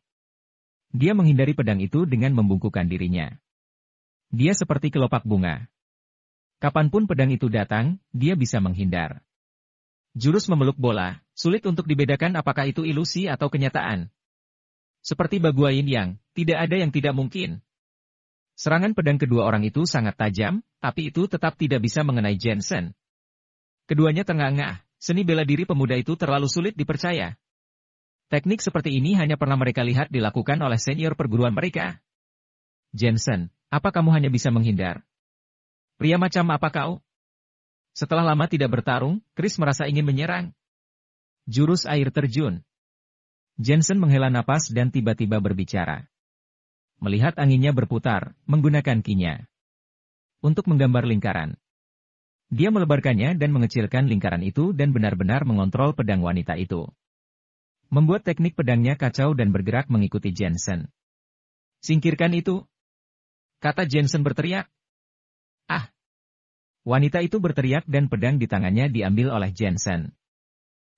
Dia menghindari pedang itu dengan membungkukkan dirinya. Dia seperti kelopak bunga. Kapanpun pedang itu datang, dia bisa menghindar. Jurus memeluk bola, sulit untuk dibedakan apakah itu ilusi atau kenyataan. Seperti Bagua Yin Yang, tidak ada yang tidak mungkin. Serangan pedang kedua orang itu sangat tajam, tapi itu tetap tidak bisa mengenai Jensen. Keduanya ternganga, seni bela diri pemuda itu terlalu sulit dipercaya. Teknik seperti ini hanya pernah mereka lihat dilakukan oleh senior perguruan mereka. Jensen, apa kamu hanya bisa menghindar? Pria macam apa kau? Setelah lama tidak bertarung, Chris merasa ingin menyerang. Jurus air terjun. Jensen menghela napas dan tiba-tiba berbicara. Melihat anginnya berputar, menggunakan kinya. Untuk menggambar lingkaran. Dia melebarkannya dan mengecilkan lingkaran itu dan benar-benar mengontrol pedang wanita itu. Membuat teknik pedangnya kacau dan bergerak mengikuti Jensen. Singkirkan itu. Kata Jensen berteriak. Ah! Wanita itu berteriak dan pedang di tangannya diambil oleh Jensen.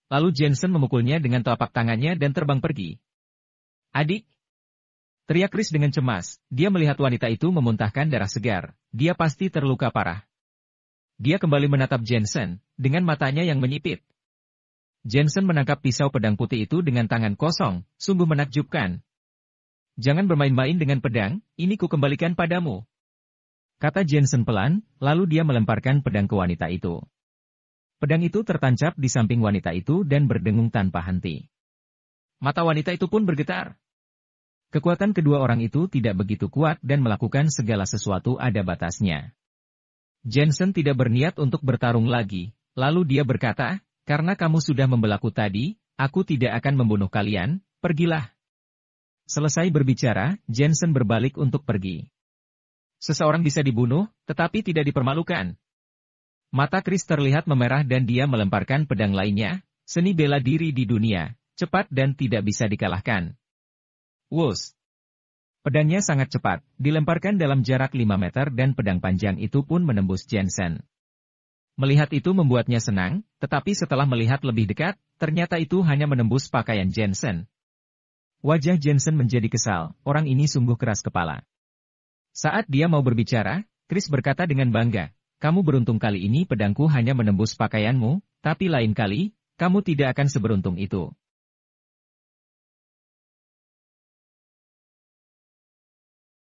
Lalu Jensen memukulnya dengan telapak tangannya dan terbang pergi. Adik! Teriak Chris dengan cemas, dia melihat wanita itu memuntahkan darah segar, dia pasti terluka parah. Dia kembali menatap Jensen, dengan matanya yang menyipit. Jensen menangkap pisau pedang putih itu dengan tangan kosong, sungguh menakjubkan. Jangan bermain-main dengan pedang, ini ku kembalikan padamu. Kata Jensen pelan, lalu dia melemparkan pedang ke wanita itu. Pedang itu tertancap di samping wanita itu dan berdengung tanpa henti. Mata wanita itu pun bergetar. Kekuatan kedua orang itu tidak begitu kuat dan melakukan segala sesuatu ada batasnya. Jensen tidak berniat untuk bertarung lagi, lalu dia berkata, karena kamu sudah membelaku tadi, aku tidak akan membunuh kalian, pergilah. Selesai berbicara, Jensen berbalik untuk pergi. Seseorang bisa dibunuh, tetapi tidak dipermalukan. Mata Chris terlihat memerah dan dia melemparkan pedang lainnya, seni bela diri di dunia, cepat dan tidak bisa dikalahkan. Wus! Pedangnya sangat cepat, dilemparkan dalam jarak 5 meter dan pedang panjang itu pun menembus Jensen. Melihat itu membuatnya senang, tetapi setelah melihat lebih dekat, ternyata itu hanya menembus pakaian Jensen. Wajah Jensen menjadi kesal, orang ini sungguh keras kepala. Saat dia mau berbicara, Chris berkata dengan bangga, kamu beruntung kali ini pedangku hanya menembus pakaianmu, tapi lain kali, kamu tidak akan seberuntung itu.